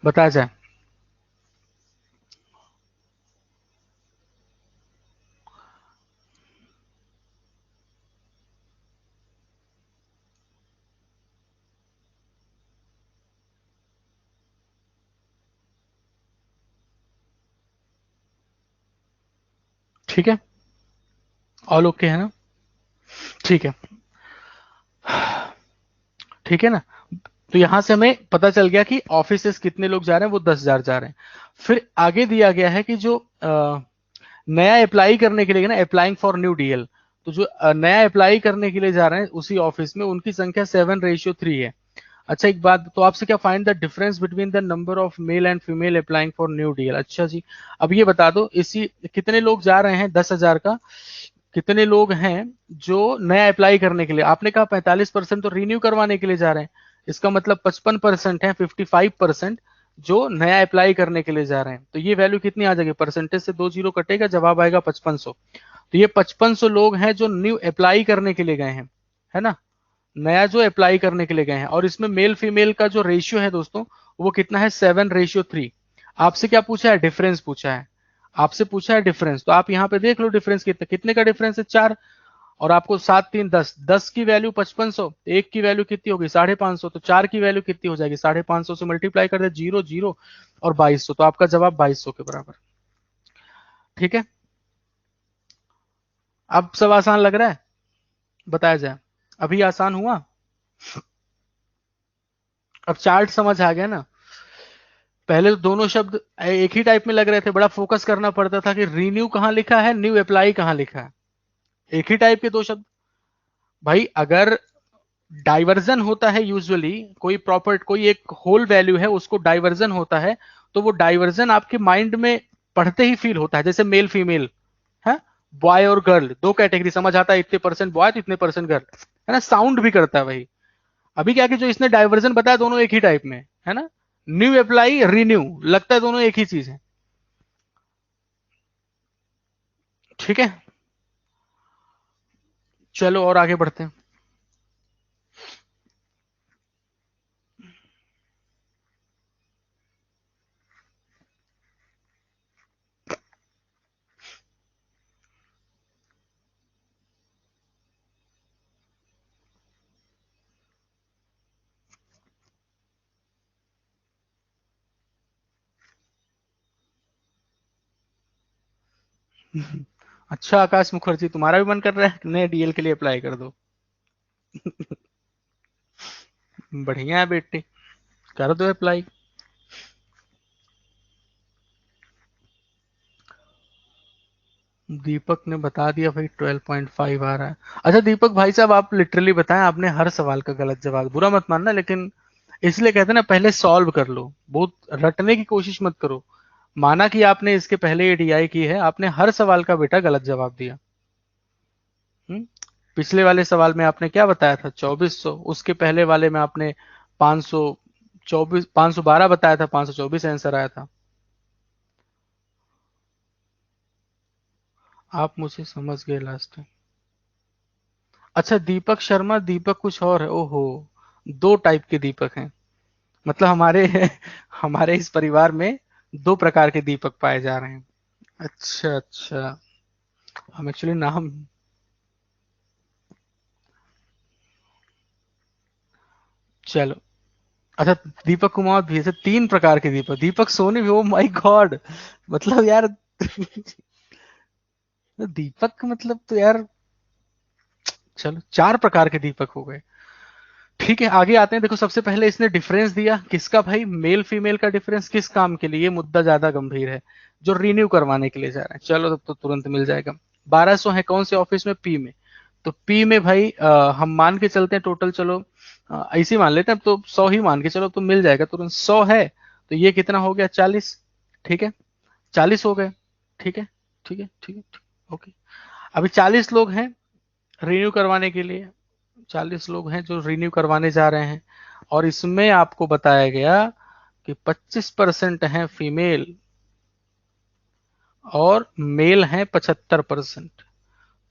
बताया जाए। ठीक है, ऑल ओके है ना? ठीक है, ठीक है ना? तो यहां से हमें पता चल गया कि ऑफिसेस कितने लोग जा रहे हैं, वो 10,000 जा रहे हैं। फिर आगे दिया गया है कि जो नया अप्लाई करने के लिए ना, अप्लाइंग फॉर न्यू डीएल, तो जो नया अप्लाई करने के लिए जा रहे हैं उसी ऑफिस में, उनकी संख्या 7:3 है। अच्छा एक बात, तो आपसे क्या, find the difference between the number of male and female applying for new DL. अच्छा जी, अब ये बता दो, इसी कितने लोग जा रहे हैं 10,000 का, कितने लोग हैं जो नया अप्लाई करने के लिए, आपने कहा 45% तो रिन्यू करवाने के लिए जा रहे हैं, इसका मतलब 55% है, 55% जो नया अप्लाई करने के लिए जा रहे हैं। तो ये वैल्यू कितनी आ जाएगी, परसेंटेज से 2 जीरो कटेगा, जवाब आएगा 5500। तो ये 5500 लोग हैं जो न्यू अप्लाई करने के लिए गए हैं, है ना, नया जो अप्लाई करने के लिए गए हैं। और इसमें मेल फीमेल का जो रेशियो है दोस्तों, वो कितना है, 7:3। आपसे क्या पूछा है, डिफरेंस पूछा है, आपसे पूछा है डिफरेंस, तो आप यहाँ पे देख लो डिफरेंस कितना, कितने का डिफरेंस है, 4। और आपको 7 3 10, 10 की वैल्यू 5500, एक की वैल्यू कितनी होगी 550, तो 4 की वैल्यू कितनी हो जाएगी, 550 से मल्टीप्लाई कर दे, 0 0 और 2200, तो आपका जवाब 2200 के बराबर। ठीक है, अब सब आसान लग रहा है, बताया जाए, अभी आसान हुआ। अब चार्ट समझ आ गया ना? पहले तो दोनों शब्द एक ही टाइप में लग रहे थे, बड़ा फोकस करना पड़ता था कि रीन्यू कहां लिखा है, न्यू अप्लाई कहां लिखा है, एक ही टाइप के दो शब्द। भाई अगर डाइवर्जन होता है, यूजुअली कोई प्रॉपर्टी, कोई एक होल वैल्यू है, उसको डाइवर्जन होता है, तो वो डाइवर्जन आपके माइंड में पढ़ते ही फील होता है, जैसे मेल फीमेल है, बॉय और गर्ल, दो कैटेगरी समझ आता है, इतने परसेंट बॉय तो इतने परसेंट गर्ल, है ना, साउंड भी करता है वही। अभी क्या कि जो इसने डाइवर्जन बताया, दोनों एक ही टाइप में है ना, न्यू अप्लाई रिन्यू, लगता है दोनों एक ही चीज है। ठीक है, चलो और आगे बढ़ते हैं। अच्छा आकाश मुखर्जी, तुम्हारा भी मन कर रहा है कि नए डीएल के लिए अप्लाई कर दो? बढ़िया है बेटे, कर दो अप्लाई। दीपक ने बता दिया भाई, 12.5 आ रहा है। अच्छा दीपक भाई साहब, आप लिटरली बताएं, आपने हर सवाल का गलत जवाब, बुरा मत मानना, लेकिन इसलिए कहते हैं ना, पहले सॉल्व कर लो, बहुत रटने की कोशिश मत करो। माना कि आपने इसके पहले ये डीआई की है, आपने हर सवाल का बेटा गलत जवाब दिया। हम्म? पिछले वाले सवाल में आपने क्या बताया था, 2400, उसके पहले वाले में आपने 524 512 बताया था, 524 आंसर आया था। आप मुझे समझ गए लास्ट में। अच्छा दीपक शर्मा, दीपक कुछ और है, ओहो, दो टाइप के दीपक हैं, मतलब हमारे हमारे इस परिवार में दो प्रकार के दीपक पाए जा रहे हैं। अच्छा अच्छा, हम एक्चुअली नाम, चलो। अच्छा दीपक कुमार भी ऐसे तीन प्रकार के दीपक, दीपक सोनी भी, ओ माय गॉड, मतलब यार दीपक मतलब तो यार, चलो चार प्रकार के दीपक हो गए। ठीक है आगे आते हैं, देखो सबसे पहले इसने डिफरेंस दिया किसका भाई, मेल फीमेल का डिफरेंस, किस काम के लिए, ये मुद्दा ज्यादा गंभीर है, जो रिन्यू करवाने के लिए जा रहे हैं, चलो तब तो तुरंत मिल जाएगा। 1200 है कौन से ऑफिस में, पी में, तो पी में भाई हम मान के चलते हैं टोटल, चलो ऐसे ही मान लेते हैं, अब तो 100 ही मान के चलो, तो मिल जाएगा तुरंत, 100 है तो ये कितना हो गया, 40। ठीक है, 40 हो गए। ठीक है, ठीक है, ठीक है, ठीक, ओके। अभी 40 लोग हैं रिन्यू करवाने के लिए, 40 लोग हैं जो रिन्यू करवाने जा रहे हैं, और इसमें आपको बताया गया कि 25% है फीमेल और मेल है 75%।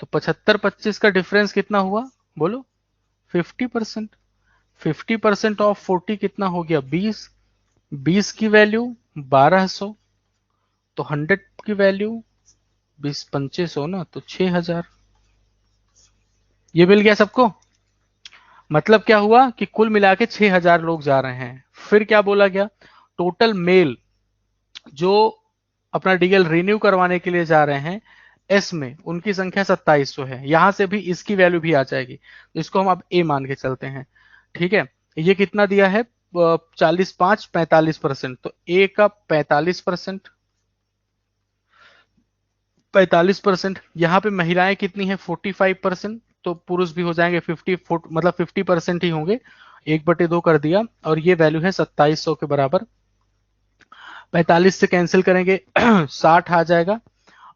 तो 75 25 का डिफरेंस कितना हुआ, बोलो, 50%। 50% ऑफ 40 कितना हो गया, 20। 20 की वैल्यू 1200, तो 100 की वैल्यू 20 पंचे 100 ना, तो 6000। ये मिल गया सबको, मतलब क्या हुआ कि कुल मिला के 6000 लोग जा रहे हैं। फिर क्या बोला गया, टोटल मेल जो अपना डीएल रिन्यू करवाने के लिए जा रहे हैं, एस में उनकी संख्या 2700 है, यहां से भी इसकी वैल्यू भी आ जाएगी, तो इसको हम अब ए मान के चलते हैं। ठीक है, ये कितना दिया है 40 5 45%, तो ए का 45%, 45%। यहाँ पे महिलाएं कितनी है 45%, तो पुरुष भी हो जाएंगे 50 मतलब 50% ही होंगे, 1/2 कर दिया, और ये वैल्यू है 2700 के बराबर। 45 से कैंसिल करेंगे 60 आ जाएगा,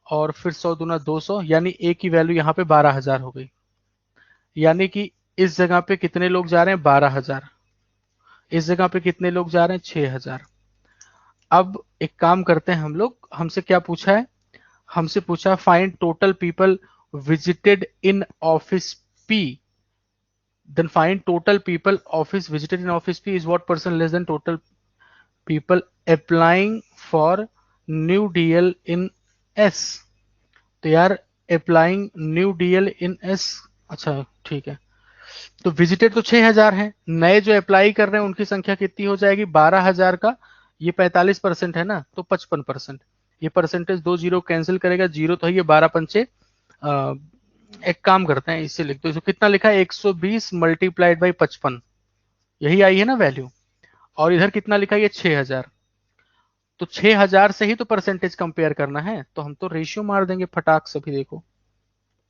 और फिर 100 दूना 200, यानी ए की वैल्यू यहाँ पे 12,000 हो गई। यानी कि इस जगह पे कितने लोग जा रहे हैं 12,000, इस जगह पे कितने लोग जा रहे हैं 6,000। अब एक काम करते हैं हम लोग, हमसे क्या पूछा है, हमसे पूछा find total people visited in office P, then find total people office visited in office P is what percent less than total people applying for new DL in S. तो यार applying new DL in S, अच्छा ठीक है, तो visited तो 6,000 है, नए जो अप्लाई कर रहे हैं उनकी संख्या कितनी हो जाएगी 12,000 का, ये 45% है ना, तो 55%, ये परसेंटेज 2 जीरो कैंसिल करेगा, जीरो तो है, ये 12 पंचे एक काम करते हैं इससे लिख दो, इसको कितना लिखा है 120 मल्टीप्लाइड बाई 55, यही आई है ना वैल्यू, और इधर कितना लिखा है ये 6,000, तो 6,000 से ही तो परसेंटेज कंपेयर करना है, तो हम तो रेशियो मार देंगे फटाक से भी, देखो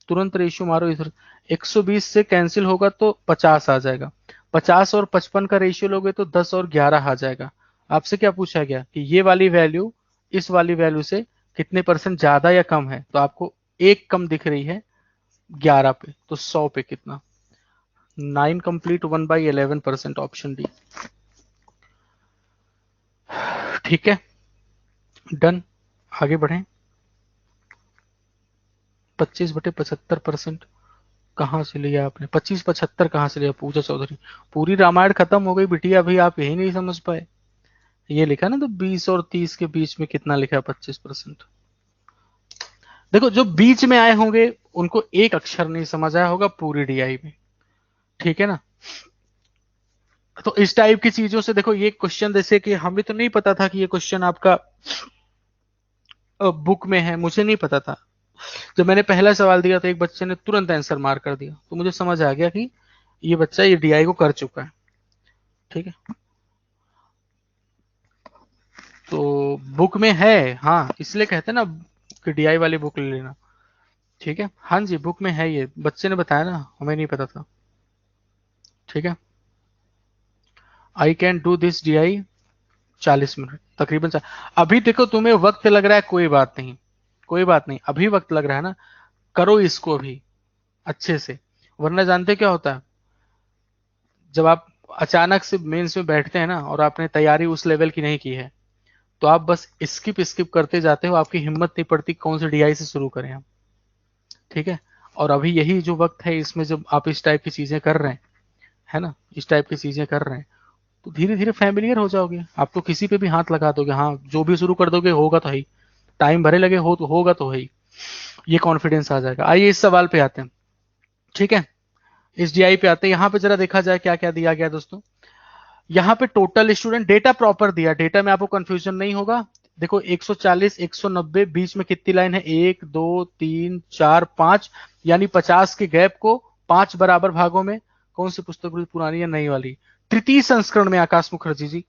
तुरंत रेशियो मारो इधर, 120 से कैंसिल होगा तो 50 आ जाएगा, 50 और 55 का रेशियो लोगे तो 10 और 11 आ जाएगा। आपसे क्या पूछा गया कि ये वाली वैल्यू इस वाली वैल्यू से कितने परसेंट ज्यादा या कम है, तो आपको एक कम दिख रही है 11 पे, तो 100 पे कितना 9 कंप्लीट 1/11%, ऑप्शन डी। ठीक है, डन, आगे बढ़े। 25/75% कहाँ से लिया आपने, 25/75 कहाँ से लिया पूजा चौधरी, पूरी रामायण खत्म हो गई बिटिया, अभी आप यही नहीं समझ पाए, ये लिखा ना, तो 20 और 30 के बीच में कितना लिखा है 25%। देखो जो बीच में आए होंगे उनको एक अक्षर नहीं समझ आया होगा पूरी डीआई में, ठीक है ना। तो इस टाइप की चीजों से देखो, ये क्वेश्चन जैसे कि हमें तो नहीं पता था कि ये क्वेश्चन आपका बुक में है, मुझे नहीं पता था, जब मैंने पहला सवाल दिया तो एक बच्चे ने तुरंत आंसर मार कर दिया, तो मुझे समझ आ गया कि ये बच्चा ये डीआई को कर चुका है। ठीक है, तो बुक में है, हाँ इसलिए कहते हैं ना कि डीआई वाली बुक ले लेना। ठीक है, हाँ जी बुक में है, ये बच्चे ने बताया ना, हमें नहीं पता था। ठीक है, I can do this DI 40 minute तकरीबन अभी देखो तुम्हें वक्त लग रहा है, कोई बात नहीं, कोई बात नहीं, अभी वक्त लग रहा है ना, करो इसको अभी अच्छे से, वरना जानते क्या होता है, जब आप अचानक से मेंस में बैठते हैं ना और आपने तैयारी उस लेवल की नहीं की है, तो आप बस स्किप स्किप करते जाते हो, आपकी हिम्मत नहीं पड़ती कौन से डीआई से शुरू करें हम। ठीक है, और अभी यही जो वक्त है इसमें जब आप इस टाइप की चीजें कर रहे हैं, है ना, इस टाइप की चीजें कर रहे हैं, तो धीरे धीरे फैमिलियर हो जाओगे, आप तो किसी पे भी हाथ लगा दोगे, हाँ जो भी शुरू कर दोगे होगा तो है ही, टाइम भरे लगे हो तो होगा तो है ही, ये कॉन्फिडेंस आ जाएगा। आइए इस सवाल पे आते हैं। ठीक है, इस डीआई पे आते हैं, यहाँ पे जरा देखा जाए क्या क्या दिया गया दोस्तों। यहाँ पे टोटल स्टूडेंट डेटा प्रॉपर दिया, डेटा में आपको कंफ्यूजन नहीं होगा। देखो 140 190 बीच में कितनी लाइन है, 1 2 3 4 5, यानी 50 के गैप को 5 बराबर भागों में, कौन सी पुस्तक पुरानी या नई वाली, तृतीय संस्करण में आकाश मुखर्जी जी,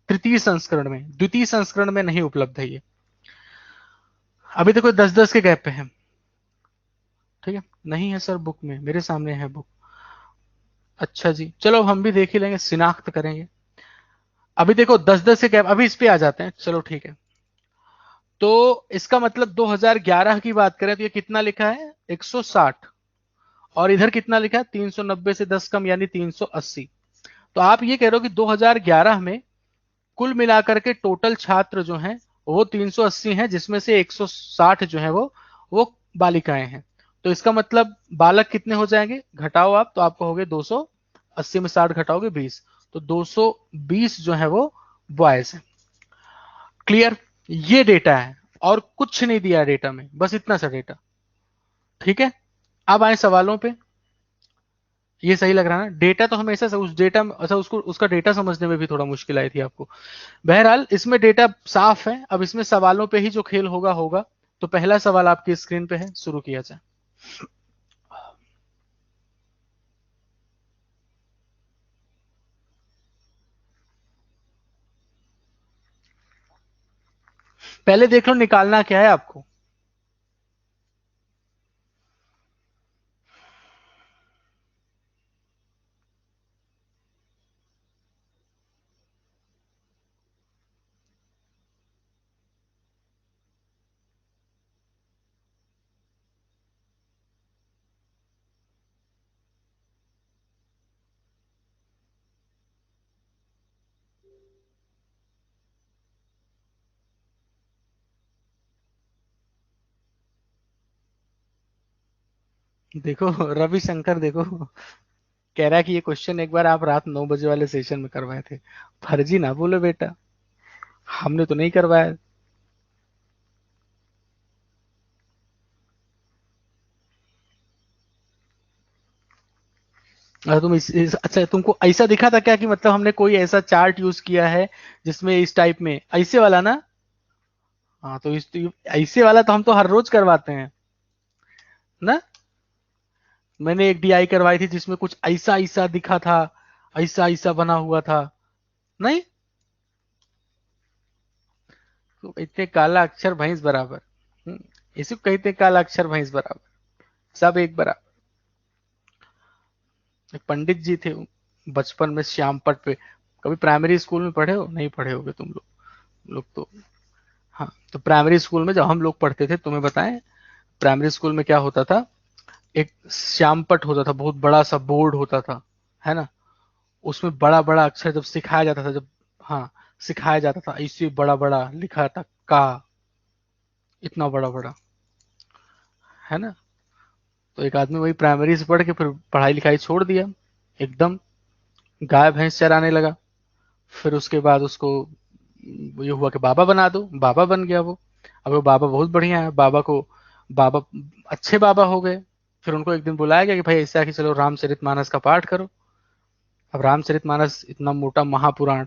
तृतीय संस्करण में, द्वितीय संस्करण में नहीं उपलब्ध है ये। अभी देखो 10-10 के गैप पे है। ठीक है, नहीं है सर बुक में, मेरे सामने है बुक। अच्छा जी, चलो हम भी देख ही लेंगे, शिनाख्त करेंगे। अभी देखो 10-10 के गैप, अभी इस पे आ जाते हैं, चलो ठीक है। तो इसका मतलब 2011 की बात करें तो ये कितना लिखा है 160, और इधर कितना लिखा है 390 से 10 कम यानी 380। तो आप ये कह रहे हो कि 2011 में कुल मिलाकर के टोटल छात्र जो हैं वो 380 हैं, जिसमें से 160 जो है वो बालिकाएं हैं। तो इसका मतलब बालक कितने हो जाएंगे, घटाओ आप, तो आपको हो गए 280 में 60 घटाओगे 20, तो 220 जो है वो बॉयज है। क्लियर, ये डेटा है और कुछ नहीं दिया है डेटा में, बस इतना सा डेटा। ठीक है, अब आए सवालों पे, ये सही लग रहा है ना, डेटा तो हमेशा उस डेटा अच्छा उसको उसका डेटा समझने में भी थोड़ा मुश्किल आई थी आपको। बहरहाल इसमें डेटा साफ है, अब इसमें सवालों पे ही जो खेल होगा होगा, तो पहला सवाल आपकी स्क्रीन पे है, शुरू किया जाए। पहले देख लो निकालना क्या है आपको। देखो रविशंकर देखो, कह रहा है कि ये क्वेश्चन एक बार आप रात 9 बजे वाले सेशन में करवाए थे। फर्जी ना बोलो बेटा, हमने तो नहीं करवाया। तुम अच्छा तुमको ऐसा दिखा था क्या कि मतलब हमने कोई ऐसा चार्ट यूज किया है जिसमें इस टाइप में ऐसे वाला ना? हाँ तो इस तो ऐसे वाला तो हम तो हर रोज करवाते हैं ना। मैंने एक डीआई करवाई थी जिसमें कुछ ऐसा ऐसा दिखा था, ऐसा ऐसा बना हुआ था। नहीं, तो इतने काला अक्षर भैंस बराबर। इसी को कहते हैं काला अक्षर भैंस बराबर, सब एक बराबर। एक पंडित जी थे, बचपन में श्यामपट पे, कभी प्राइमरी स्कूल में पढ़े हो? नहीं पढ़े होगे तुम लोग तो। हाँ तो प्राइमरी स्कूल में जब हम लोग पढ़ते थे, तुम्हें बताएं, प्राइमरी स्कूल में क्या होता था, एक श्यामपट होता था, बहुत बड़ा सा बोर्ड होता था, है ना। उसमें बड़ा बड़ा अक्षर जब सिखाया जाता था, जब, हाँ, सिखाया जाता था, ऐसे बड़ा बड़ा लिखा था का, इतना बड़ा बड़ा, है ना। तो एक आदमी वही प्राइमरी से पढ़ के फिर पढ़ाई लिखाई छोड़ दिया, एकदम गाय भैंस चराने लगा। फिर उसके बाद उसको ये हुआ कि बाबा बना दो, बाबा बन गया वो। अब वो बाबा बहुत बढ़िया है, बाबा को, बाबा अच्छे बाबा हो गए। फिर उनको एक दिन बुलाया गया कि भाई ऐसा है कि चलो रामचरितमानस का पाठ करो। अब रामचरितमानस इतना मोटा महापुराण,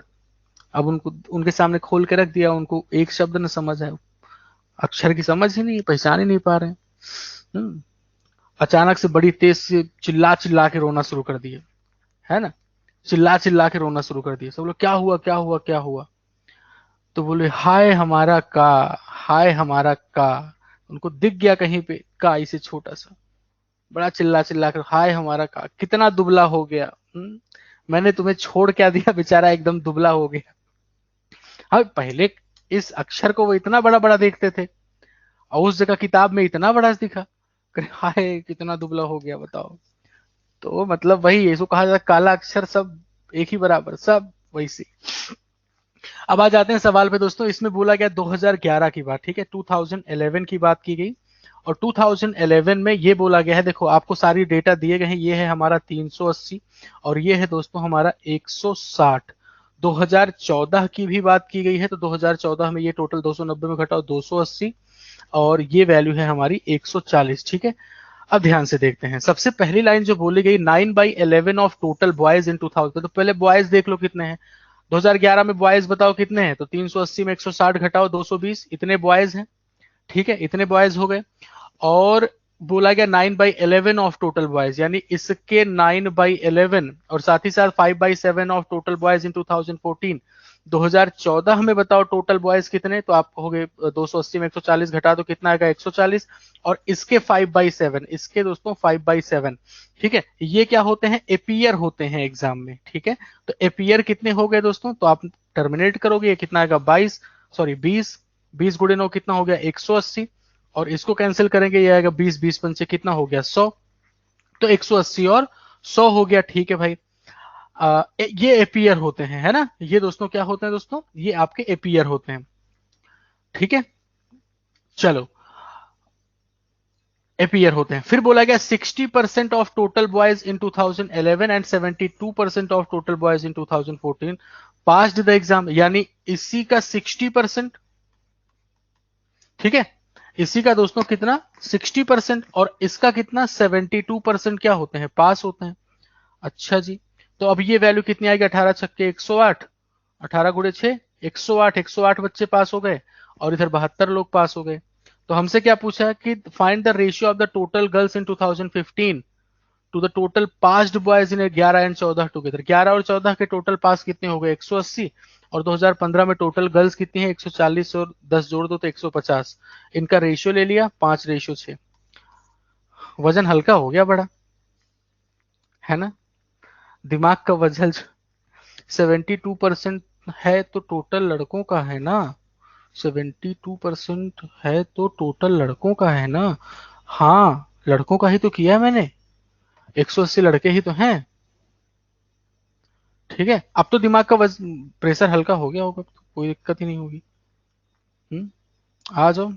अब उनको उनके सामने खोल के रख दिया, उनको एक शब्द न समझ है, अक्षर की समझ ही नहीं, पहचान ही नहीं पा रहे हैं। हम्म, अचानक से बड़ी तेज से चिल्ला चिल्ला के रोना शुरू कर दिए, है ना। चिल्ला चिल्ला के रोना शुरू कर दिए, सब लोग क्या हुआ क्या हुआ क्या हुआ। तो बोले हाय हमारा का, हाय हमारा का। उनको दिख गया कहीं पे का इसे छोटा सा, बड़ा चिल्ला चिल्ला कर हाय हमारा का, कितना दुबला हो गया। मैंने तुम्हें छोड़ क्या दिया, बेचारा एकदम दुबला हो गया। हाँ पहले इस अक्षर को वो इतना बड़ा बड़ा देखते थे, और उस जगह किताब में इतना बड़ा दिखा, हाय कितना दुबला हो गया बताओ। तो मतलब वही इसको कहा जाता है काला अक्षर सब एक ही बराबर, सब वैसे। अब आ जाते हैं सवाल पे दोस्तों। इसमें बोला गया 2011 की बात, ठीक है, 2011 की बात की गई। और 2011 में ये बोला गया है, देखो आपको सारी डेटा दिए गए हैं, ये है हमारा 380 और ये है दोस्तों हमारा 160। 2014 की भी बात की गई है, तो 2014 में ये टोटल 290 में घटा 280, और ये वैल्यू है हमारी 140, ठीक है। अब ध्यान से देखते हैं, सबसे पहली लाइन जो बोली गई 9/11 ऑफ टोटल बॉयज इन 2000, तो पहले बॉयज देख लो कितने हैं। 2011 में बॉयज बताओ कितने हैं, तो 380 में 160 घटाओ 220, इतने बॉयज हैं, ठीक है, इतने बॉयज हो गए। और बोला गया 9/11 ऑफ टोटल बॉयज, यानी इसके 9/11, और साथ ही साथ 5/7 ऑफ टोटल बॉयज इन 2014। 2014 में बताओ टोटल बॉयज कितने, तो आप कहोगे 280 में 140 घटा दो कितना आएगा 140, और इसके 5/7, इसके दोस्तों 5/7, ठीक है। ये क्या होते हैं, एपियर होते हैं एग्जाम में, ठीक है। तो एपियर कितने हो गए दोस्तों, तो आप टर्मिनेट करोगे, ये कितना आएगा 22, सॉरी 20, 20 गुणे 9 कितना हो गया 180, और इसको कैंसिल करेंगे, ये आएगा 20, 20 पंचे कितना हो गया 100, तो 180 और 100 हो गया, ठीक है भाई। ये एपियर होते हैं, है ना, ये दोस्तों क्या होते हैं दोस्तों, ये आपके एपियर होते हैं, ठीक है। चलो, एपियर होते हैं। फिर बोला गया 60% of total boys in 2011 and 72% of total boys in 2014 passed the exam, यानी इसी का 60%, ठीक है, इसी का दोस्तों कितना 60%, और इसका कितना 72% क्या होते हैं, पास होते हैं। अच्छा जी, तो अब ये वैल्यू कितनी आएगी, 18 छक्के 108, 18 गुणे 6 108, 108 बच्चे पास हो गए, और इधर 72 लोग पास हो गए। तो हमसे क्या पूछा है कि find the ratio of the total girls in 2015 to the total passed boys in 11 and 14 together. 11 और 14 के टोटल पास कितने हो गए? 180। और 2015 में टोटल गर्ल्स कितनी है? 140 और 10 जोड़ दो तो 150। इनका रेशियो ले लिया 5:6। वजन हल्का हो गया बड़ा, है ना? दिमाग का वजन 72% है तो टोटल लड़कों का है ना? 72% है तो टोटल लड़कों का है ना? हाँ, लड़कों का ही तो किया है मैंने। 180 लड़के ही तो हैं। ठीक है, अब तो दिमाग का प्रेशर हल्का हो गया होगा, तो कोई दिक्कत ही नहीं होगी। आ जाओ,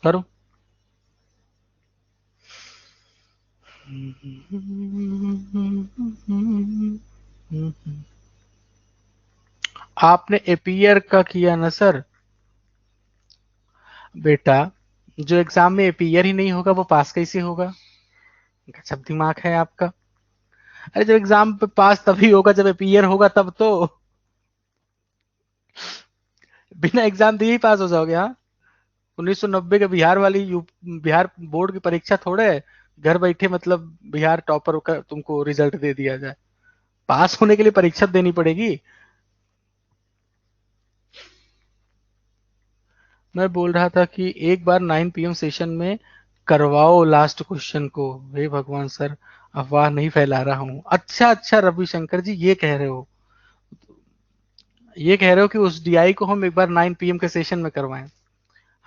करो। आपने एपीयर का किया ना सर? बेटा, जो एग्जाम में एपीयर ही नहीं होगा वो पास कैसे होगा? गजब दिमाग है आपका। अरे जब एग्जाम पे पास तभी होगा जब एपीयर होगा, तब तो। बिना एग्जाम दिए ही पास हो जाओगे? हाँ, 1990 के बिहार वाली बिहार बोर्ड की परीक्षा थोड़े है, घर बैठे मतलब बिहार टॉपर का तुमको रिजल्ट दे दिया जाए। पास होने के लिए परीक्षा देनी पड़ेगी। मैं बोल रहा था कि एक बार 9 PM सेशन में करवाओ लास्ट क्वेश्चन को। हे भगवान सर, अफवाह नहीं फैला रहा हूँ। अच्छा अच्छा रविशंकर जी, ये कह रहे हो, ये कह रहे हो कि उस डीआई को हम एक बार 9 PM के सेशन में करवाएं।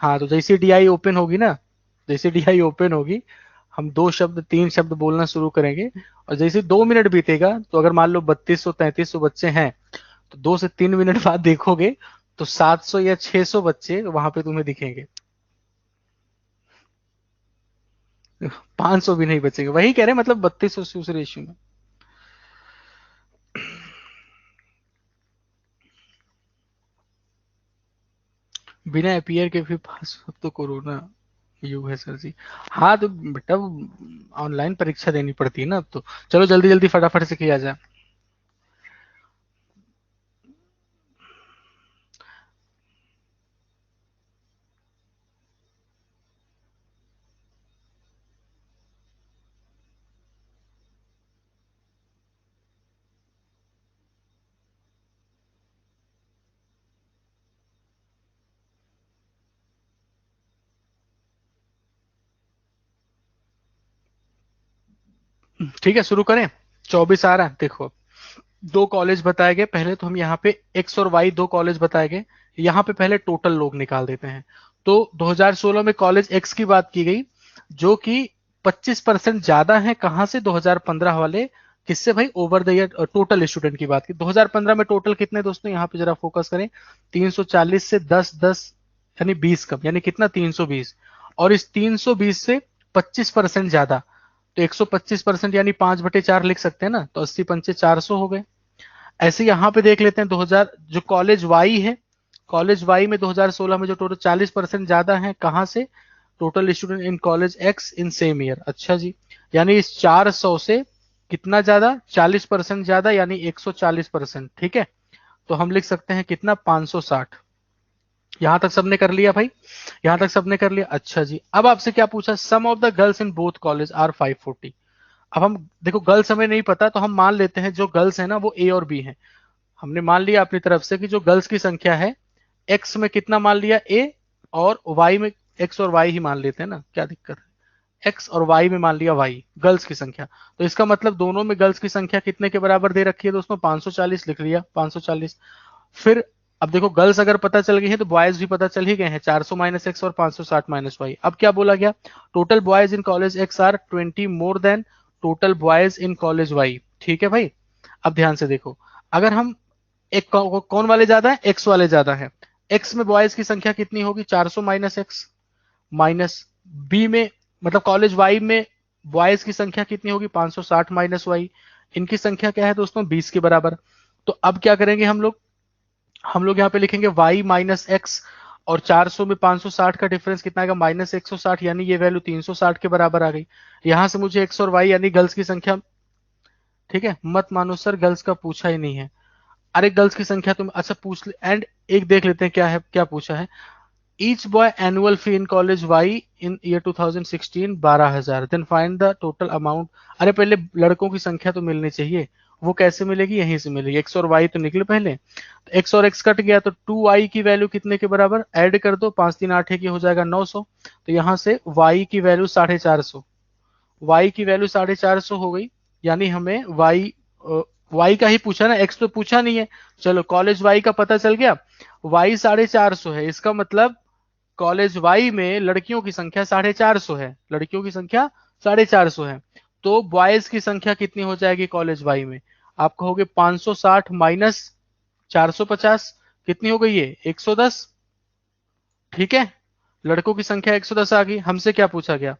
हाँ, तो जैसे डीआई ओपन होगी ना, जैसे डीआई ओपन होगी, हम 2 शब्द 3 शब्द बोलना शुरू करेंगे। और जैसे 2 मिनट बीतेगा, तो अगर मान लो 3200 3300 बच्चे हैं, तो 2 से 3 मिनट बाद देखोगे तो 700 या 600 बच्चे वहां पे तुम्हें दिखेंगे। 500 भी नहीं बचेंगे। वही कह रहे हैं, मतलब 3200 उस रेशियो में। बिना अपीयर के भी पास, अब तो कोरोना युग है सर जी। हाँ तो बेटा, ऑनलाइन परीक्षा देनी पड़ती है ना अब तो। चलो जल्दी जल्दी फटाफट से किया जाए। ठीक है, शुरू करें। 24 आ रहा है, देखो। दो कॉलेज बताए गए, पहले तो हम यहाँ पे एक्स और वाई दो कॉलेज बताए गए। यहाँ पे पहले टोटल लोग निकाल देते हैं। तो 2016 में कॉलेज एक्स की बात की गई, जो कि 25% ज्यादा है कहां से? 2015 वाले। किससे भाई? Over the year total student की बात की। 2015 में टोटल कितने दोस्तों, यहाँ पे जरा फोकस करें। 340 से 10 10 यानी 20 कम, यानी कितना? 320। और इस 320 से 25% ज्यादा, तो 125% यानी 5/4 लिख सकते हैं ना। तो 80 पंचे 400 हो गए। ऐसे यहाँ पे देख लेते हैं 2000 जो कॉलेज वाई है, कॉलेज वाई में 2016 में जो टोटल 40% ज्यादा है कहां से? Total student in college x in same year. अच्छा जी, यानी इस 400 से कितना ज्यादा? 40% ज्यादा, यानी 140%। ठीक है, तो हम लिख सकते हैं कितना? 560। यहां तक सबने कर लिया भाई? यहां तक सबने कर लिया। अच्छा जी, अब आपसे क्या पूछा? Some of the girls in both college are 540। अब हम देखो, गर्ल्स हमें नहीं पता, तो हम मान लेते हैं जो गर्ल्स है ना वो ए और बी है। हमने मान लिया अपनी तरफ से कि जो गर्ल्स की संख्या है, एक्स में कितना मान लिया? ए। और वाई में एक्स और वाई ही मान लेते हैं ना, क्या दिक्कत है? एक्स और वाई में मान लिया वाई गर्ल्स की संख्या। तो इसका मतलब दोनों में गर्ल्स की संख्या कितने के बराबर दे रखी है दोस्तों? 540 लिख लिया, 540। फिर अब देखो, गर्ल्स अगर पता चल गई है तो बॉयज भी पता चल ही गए हैं। 400 माइनस एक्स और 560 माइनस वाई। अब क्या बोला गया? Total boys in college X are 20 more than total boys in college Y. ठीक है भाई, अब ध्यान से देखो। अगर हम एक कौन वाले ज्यादा है? एक्स वाले ज्यादा है। एक्स में बॉयज की संख्या कितनी होगी? 400 माइनस एक्स। माइनस बी में, मतलब कॉलेज वाई में बॉयज की संख्या कितनी होगी? 560 माइनस वाई। इनकी संख्या क्या है दोस्तों? 20 के बराबर। तो अब क्या करेंगे हम लोग? हम लोग यहाँ पे लिखेंगे y माइनस एक्स। और 400 में 560 का डिफरेंस कितना आएगा? माइनस 160, यानी ये वैल्यू 360 के बराबर आ गई। यहां से मुझे एक्स और वाई यानी गर्ल्स की संख्या, ठीक है, मत मानो सर गर्ल्स का पूछा ही नहीं है। अरे गर्ल्स की संख्या तुम अच्छा पूछ ले। एंड एक देख लेते हैं क्या है, क्या पूछा है। Each boy annual fee in college Y in year 2016 12,000, then find the total amount. अरे पहले लड़कों की संख्या तो मिलनी चाहिए, वो कैसे मिलेगी, यहीं से मिलेगी। एक्स और वाई तो निकले पहले, तो एक्स और एक्स कट गया तो 2y की वैल्यू कितने के बराबर, ऐड कर दो, 5 3 8 की हो जाएगा 900। तो यहाँ से y की वैल्यू 450, y की वैल्यू 450 हो गई। यानी हमें y का ही पूछा ना, x तो पूछा नहीं है। चलो कॉलेज y का पता चल गया, y 450 है, इसका मतलब कॉलेज वाई में लड़कियों की संख्या 450 है, लड़कियों की संख्या 450 है। तो बॉयज की संख्या कितनी हो जाएगी कॉलेज वाई में, आप कहोगे 560 माइनस 450, कितनी हो गई है 110। ठीक है, लड़कों की संख्या 110 आ गई। हमसे क्या पूछा गया,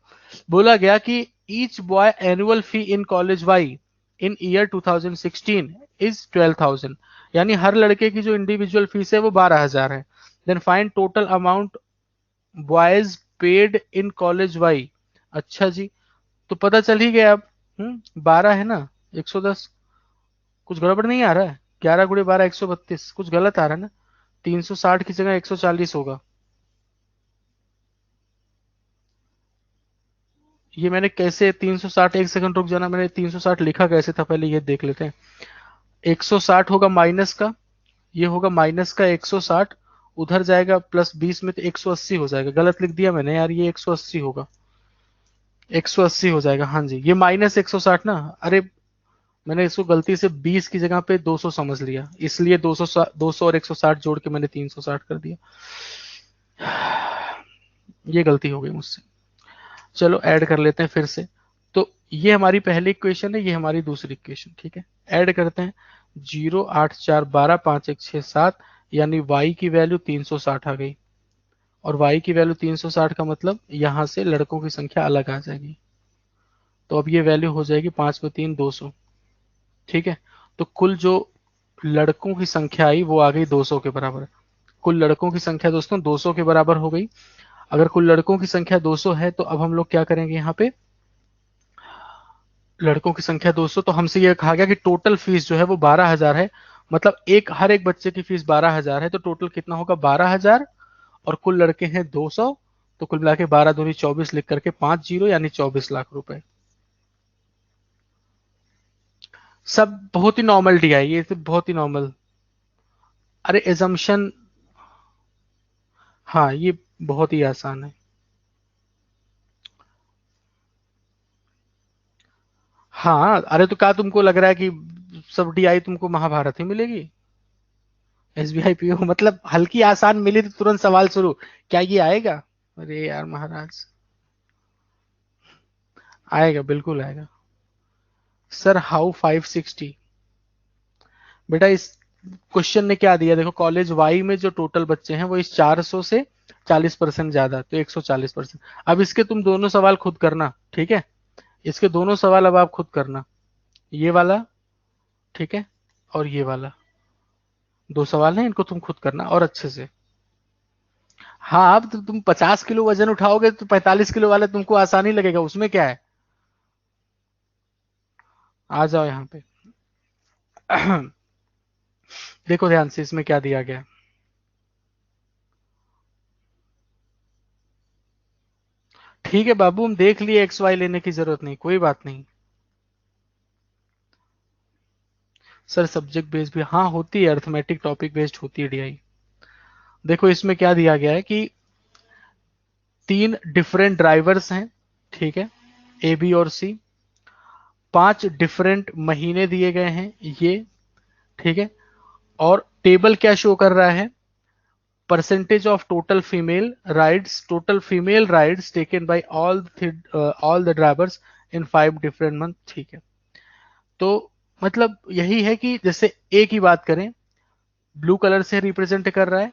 बोला गया कि each boy annual fee in college Y in year 2016 is 12,000, यानी हर लड़के की जो इंडिविजुअल फीस है वो 12,000 है। Then find total amount boys paid in college Y. अच्छा जी, तो पता चल ही गया अब। 12 है ना, 110, कुछ गड़बड़ नहीं आ रहा है, 11 गुणे 12 132, कुछ गलत आ रहा है ना, 360 की जगह 140 होगा। ये मैंने कैसे 360, एक सेकंड रुक जाना, मैंने 360 लिखा कैसे था पहले ये देख लेते हैं। 160 होगा माइनस का, ये होगा माइनस का 160, उधर जाएगा प्लस 20 में तो 180 हो जाएगा। गलत लिख दिया मैंने यार, ये 180 होगा, 180 हो जाएगा। हाँ जी, ये माइनस 160 ना, अरे मैंने इसको गलती से 20 की जगह पे 200 समझ लिया, इसलिए 200 200 और 160 जोड़ के मैंने 360 कर दिया, ये गलती हो गई मुझसे। चलो ऐड कर लेते हैं फिर से। तो ये हमारी पहली इक्वेशन है, ये हमारी दूसरी इक्वेशन। ठीक है, ऐड करते हैं। 0 8 4 12 5 1 6 7, यानी y की वैल्यू 360 आ गई, और y की वैल्यू 360 का मतलब यहां से लड़कों की संख्या अलग आ जाएगी। तो अब ये वैल्यू हो जाएगी 5 में 3 200। ठीक है, तो कुल जो लड़कों की संख्या आई वो आ गई 200 के बराबर। कुल लड़कों की संख्या दोस्तों 200 के बराबर हो गई। अगर कुल लड़कों की संख्या 200 है तो अब हम लोग क्या करेंगे, यहाँ पे लड़कों की संख्या 200, तो हमसे ये कहा गया कि टोटल फीस जो है वो 12,000 है, मतलब हर एक बच्चे की फीस 12,000 है, तो टोटल कितना होगा 12,000, और कुल लड़के हैं 200, तो कुल मिला के 12 दूनी 24 लिख करके 5 जीरो, यानी 24 लाख रुपए। सब बहुत ही नॉर्मल डी आई, ये तो बहुत ही नॉर्मल। अरे एजम्पशन, हाँ ये बहुत ही आसान है। हाँ, अरे तो क्या तुमको लग रहा है कि सब डी आई तुमको महाभारत ही मिलेगी, S B I P O मतलब हल्की आसान मिली तो तुरंत सवाल शुरू, क्या ये आएगा। अरे यार महाराज, आएगा बिल्कुल आएगा। सर हाउ 560, बेटा इस क्वेश्चन ने क्या दिया, देखो कॉलेज वाई में जो टोटल बच्चे हैं वो इस 400 से 40% ज्यादा, तो 140%। अब इसके तुम दोनों सवाल खुद करना, ठीक है, इसके दोनों सवाल अब आप खुद करना, ये वाला, ठीक है, और ये वाला, दो सवाल हैं, इनको तुम खुद करना और अच्छे से। हाँ, अब तो तुम 50 किलो वजन उठाओगे तो 45 किलो वाला तुमको आसानी लगेगा, उसमें क्या है। आ जाओ यहाँ पे। देखो ध्यान से इसमें क्या दिया गया है। ठीक है बाबू, हम देख लिए, एक्स वाई लेने की जरूरत नहीं, कोई बात नहीं। सर सब्जेक्ट बेस्ड भी हाँ होती है, अर्थमेटिक टॉपिक बेस्ड होती है डीआई। देखो इसमें क्या दिया गया है कि 3 डिफरेंट ड्राइवर्स हैं, ठीक है, ए बी और सी। 5 डिफरेंट महीने दिए गए हैं ये, ठीक है, और टेबल क्या शो कर रहा है, percentage of total female rides taken by all the drivers in 5 different month. ठीक है, तो मतलब यही है कि जैसे ए की बात करें, ब्लू कलर से रिप्रेजेंट कर रहा है।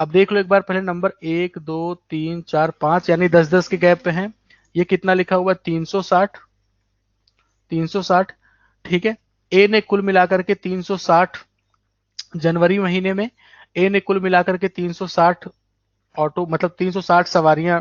अब देख लो एक बार पहले, नंबर 1 2 3 4 5, यानी 10 10 के गैप पे हैं। ये कितना लिखा हुआ है, 360, 360। ठीक है, ए ने कुल मिलाकर के 360 जनवरी महीने में, ए ने कुल मिलाकर के 360 ऑटो मतलब 360 सवारियां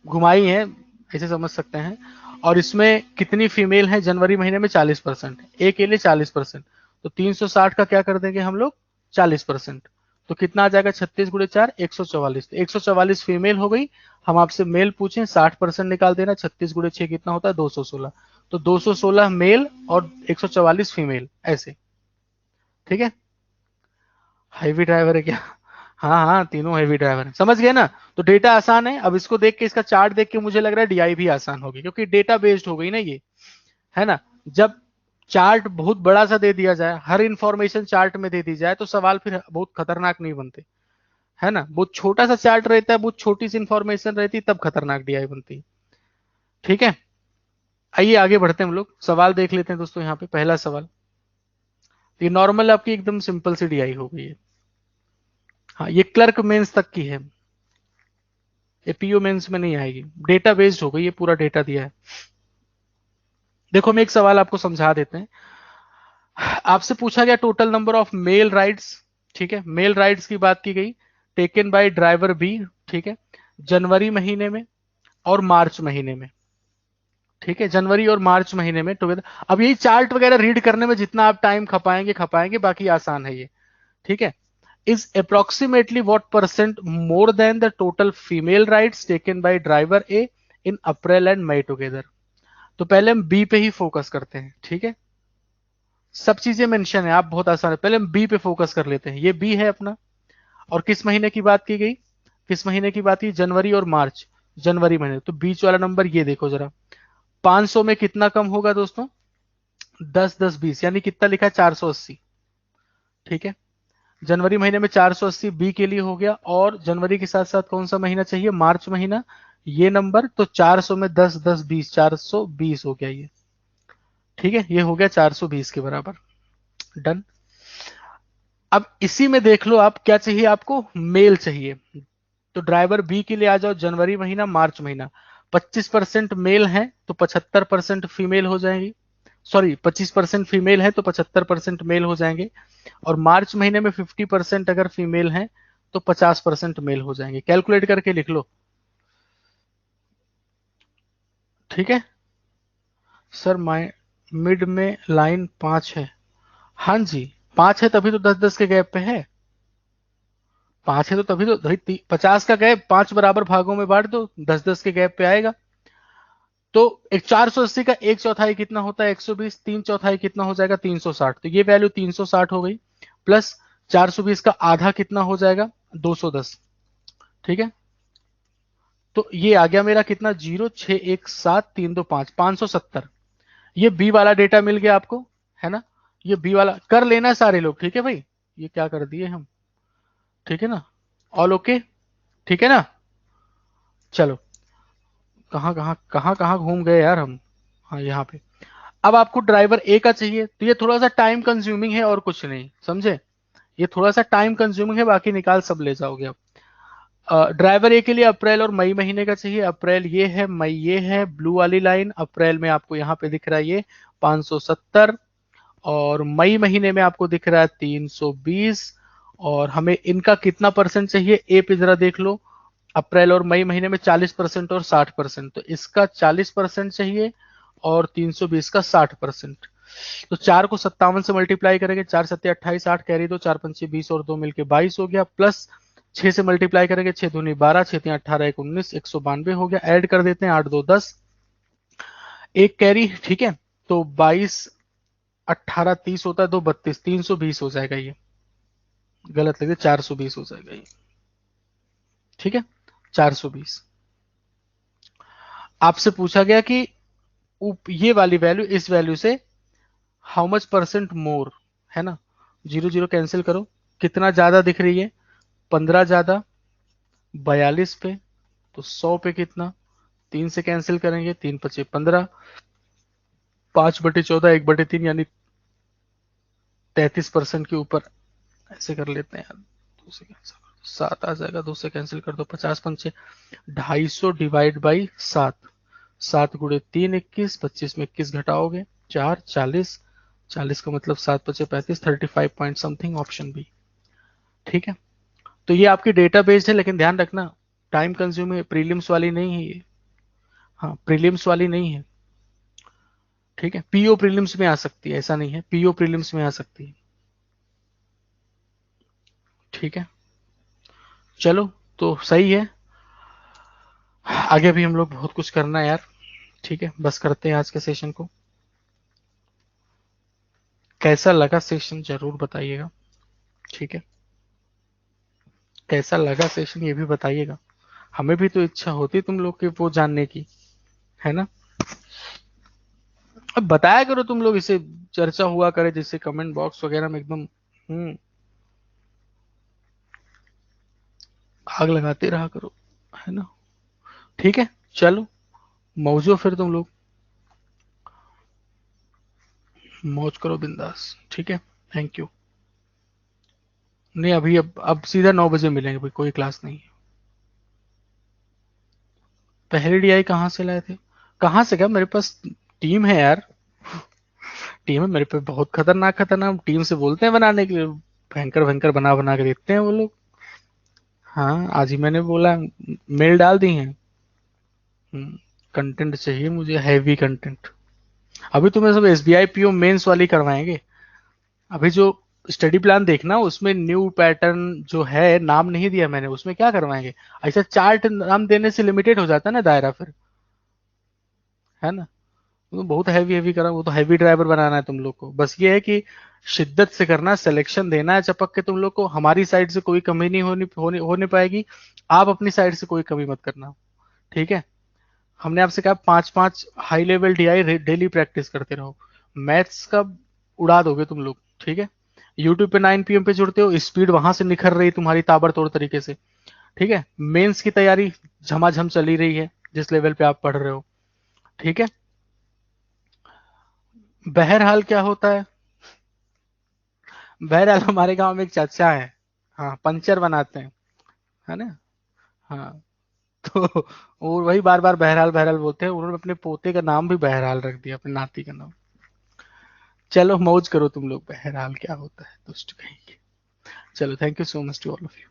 घुमाई हैं, ऐसे समझ सकते हैं। और इसमें कितनी फीमेल है जनवरी महीने में, 40%, ए के लिए 40%, तो 360 का क्या कर देंगे हम लोग 40%। तो कितना आ जाएगा 36 गुणे 4, 144। तो 144 फीमेल हो गई। हम आपसे मेल पूछें, 60% निकाल देना। 36 गुणे 6 कितना होता है 216। तो 216 मेल और 144 फीमेल, ऐसे। ठीक है, हैवी ड्राइवर है क्या? हाँ हाँ, तीनों हैवी ड्राइवर है, समझ गए ना। तो डेटा आसान है। अब इसको देख के, इसका चार्ट देख के मुझे लग रहा है डीआई भी आसान होगी, क्योंकि डेटा बेस्ड हो गई ना ये, है ना। जब चार्ट बहुत बड़ा सा दे दिया जाए, हर इंफॉर्मेशन चार्ट में दे दी जाए, तो सवाल फिर बहुत खतरनाक नहीं बनते, है ना। बहुत छोटा सा चार्ट रहता है, बहुत छोटी सी इंफॉर्मेशन रहती है, तब खतरनाक डीआई बनती है। ठीक है, आइए आगे बढ़ते हैं हम लोग। सवाल देख लेते हैं दोस्तों। यहाँ पे पहला सवाल, ये नॉर्मल आपकी एकदम सिंपल सी डीआई हो गई है। हाँ, ये क्लर्क मेंस तक की है, ये पीओ मेंस में नहीं आएगी। डेटा बेस्ड हो गई, ये पूरा डेटा दिया है। देखो, हम एक सवाल आपको समझा देते हैं। आपसे पूछा गया total number of male rides. ठीक है, मेल राइड्स की बात की गई, टेकन बाय ड्राइवर बी। ठीक है, जनवरी महीने में और मार्च महीने में। ठीक है, जनवरी और मार्च महीने में टुगेदर। अब यही चार्ट वगैरह रीड करने में जितना आप टाइम खपाएंगे खपाएंगे, बाकी आसान है ये। ठीक है, is approximately what percent more than the total female rides taken by driver A in April and May together। तो पहले हम बी पे ही फोकस करते हैं। ठीक है, सब चीजें मेंशन है, आप बहुत आसान है। पहले हम बी पे फोकस कर लेते हैं। ये बी है अपना, और किस महीने की बात की गई, किस महीने की बात की, जनवरी और मार्च। जनवरी महीने, तो बीच वाला नंबर ये देखो जरा। 500 में कितना कम होगा दोस्तों, 10 10 20, यानी कितना लिखा है 480। ठीक है, जनवरी महीने में 480 बी के लिए हो गया। और जनवरी के साथ साथ कौन सा महीना चाहिए, मार्च महीना। ये नंबर तो 400 में 10 10 20, 420 हो गया ये। ठीक है, ये हो गया 420 के बराबर। डन। अब इसी में देख लो, आप क्या चाहिए, आपको मेल चाहिए। तो ड्राइवर बी के लिए आ जाओ, जनवरी महीना मार्च महीना। 25% मेल है तो 75% फीमेल हो जाएंगी। सॉरी, 25% फीमेल है तो 75% मेल हो जाएंगे। और मार्च महीने में 50% अगर फीमेल है तो 50% मेल हो जाएंगे। कैलकुलेट करके लिख लो। ठीक है सर, माइ मिड में लाइन 5 है। हाँ जी, 5 है तभी तो 10 10 के गैप पे है। 5 है तो तभी तो भाई 50 का गैप 5 बराबर भागों में बांट दो, 10 10 के गैप पे आएगा। तो एक 480 का एक चौथाई कितना होता है 120, तीन चौथाई कितना हो जाएगा 360। तो ये वैल्यू 360 हो गई। प्लस 420 का आधा कितना हो जाएगा 210। ठीक है, तो ये आ गया मेरा कितना 0617325, 570। ये बी वाला डेटा मिल गया आपको, है ना। ये बी वाला कर लेना सारे लोग, ठीक है भाई। ये क्या कर दिए हम, ठीक है ना, ऑल ओके, ठीक है ना। चलो, कहाँ कहाँ कहाँ कहाँ घूम गए यार हम। हाँ, यहाँ पे। अब आपको ड्राइवर ए का चाहिए, तो ये थोड़ा सा टाइम कंज्यूमिंग है और कुछ नहीं, समझे। ये थोड़ा सा टाइम कंज्यूमिंग है, बाकी निकाल सब ले जाओगे आप। ड्राइवर ए के लिए अप्रैल और मई महीने का चाहिए। अप्रैल ये है, मई ये है, ब्लू वाली लाइन। अप्रैल में आपको यहाँ पे दिख रहा है ये 570, और मई महीने में आपको दिख रहा है 320। और हमें इनका कितना परसेंट चाहिए, ए पे जरा देख लो। अप्रैल और मई महीने में 40% और 60%, तो इसका 40% चाहिए और 320 का 60%। तो 4 को 57 से मल्टीप्लाई करेंगे, 4 सत्ते 28, 8 कैरी दो, 4 पंचे 20 और 2 मिलके 22 हो गया। प्लस 6 से मल्टीप्लाई करेंगे, 6 दूनी 12, 6 तीन 18, 1 19, 192 हो गया। ऐड कर देते हैं, 8 2 10, एक कैरी। ठीक है, तो 22 18 30 होता है, 2 32, 320 हो जाएगा ये। गलत लगे, 420 हो जाएगा ये। ठीक है, 420। आपसे पूछा गया कि ये वाली वैल्यू इस वैल्यू से हाउ मच परसेंट मोर, है ना। 0 0 कैंसिल करो, कितना ज्यादा दिख रही है, 15 ज्यादा 42 पे, तो 100 पे कितना, 3 से कैंसिल करेंगे, 3 पचे 15, 5/14, 1/3, यानी 33% के ऊपर। ऐसे कर लेते हैं यार, 2 से कैंसिल कर दो, 7 आ जाएगा, 2 से कैंसिल कर दो, 50 पंचे 250 डिवाइड बाई 7। 7 गुणे 3 21, 25 में 21 घटाओगे 4 40, 40 का मतलब 7 पचे 35, 35 पॉइंट समथिंग, ऑप्शन बी। ठीक है, तो ये आपकी डेटा बेस्ड है, लेकिन ध्यान रखना टाइम कंज्यूमिंग, प्रीलिम्स वाली नहीं है ये। हाँ, प्रीलिम्स वाली नहीं है। ठीक है, पीओ प्रीलिम्स में आ सकती है, ऐसा नहीं है, पीओ प्रीलिम्स में आ सकती है। ठीक है, चलो तो सही है, आगे भी हम लोग बहुत कुछ करना है यार। ठीक है, बस करते हैं आज के सेशन को। कैसा लगा सेशन जरूर बताइएगा। ठीक है, कैसा लगा सेशन ये भी बताइएगा, हमें भी तो इच्छा होती तुम लोग की वो जानने की, है ना। अब बताया करो तुम लोग, इसे चर्चा हुआ करे जिससे कमेंट बॉक्स वगैरह में एकदम आग लगाते रहा करो, है ना। ठीक है, चलो मौजो फिर तुम लोग, मौज करो बिंदास। ठीक है, थैंक यू। नहीं अभी, अब सीधा 9 बजे मिलेंगे भाई, कोई क्लास नहीं है। पहले डीआई कहाँ से लाए थे? कहाँ से? क्या मेरे पास टीम है यार, टीम है मेरे पे बहुत खतरनाक खतरनाक, टीम से बोलते हैं बनाने के लिए, भयंकर भयंकर बना बना के देते हैं वो लोग। हाँ आज ही मैंने बोला, मेल डाल दी है। कंटेंट चाहिए मुझे, हैवी कंटेंट। अभी तो मैं सब एसबीआई पीओ मेंस वाली करवाएंगे। अभी जो स्टडी प्लान देखना, उसमें न्यू पैटर्न जो है, नाम नहीं दिया मैंने, उसमें क्या करवाएंगे? ऐसा चार्ट नाम देने से लिमिटेड हो जाता है ना दायरा फिर, है ना। तो बहुत हैवी हैवी करा, वो तो हैवी ड्राइवर बनाना है तुम लोग को, बस ये है कि शिद्दत से करना, सिलेक्शन देना है चपक के तुम लोग को, हमारी साइड से कोई कमी नहीं होने पाएगी, आप अपनी साइड से कोई कमी मत करना। ठीक है, हमने आपसे कहा 5-5 high level DI daily practice करते रहो, मैथ्स का उड़ा दोगे तुम लोग। ठीक है, यूट्यूब पे 9 PM पे जुड़ते हो, स्पीड वहां से निखर रही तुम्हारी ताबड़तोड़ तरीके से। ठीक है, मेंस की तैयारी झमाझम चली रही है जिस लेवल पे आप पढ़ रहे हो। ठीक है, बहरहाल क्या होता है, बहरहाल हमारे गांव में एक चाचा है, हाँ पंचर बनाते हैं, है ना। हाँ, तो और वही बार बार बहरहाल बहरहाल बोलते हैं, उन्होंने अपने पोते का नाम भी बहरहाल रख दिया, अपने नाती का नाम। चलो मौज करो तुम लोग, बहरहाल क्या होता है दुष्ट कहीं के। चलो, thank you so much to all of you.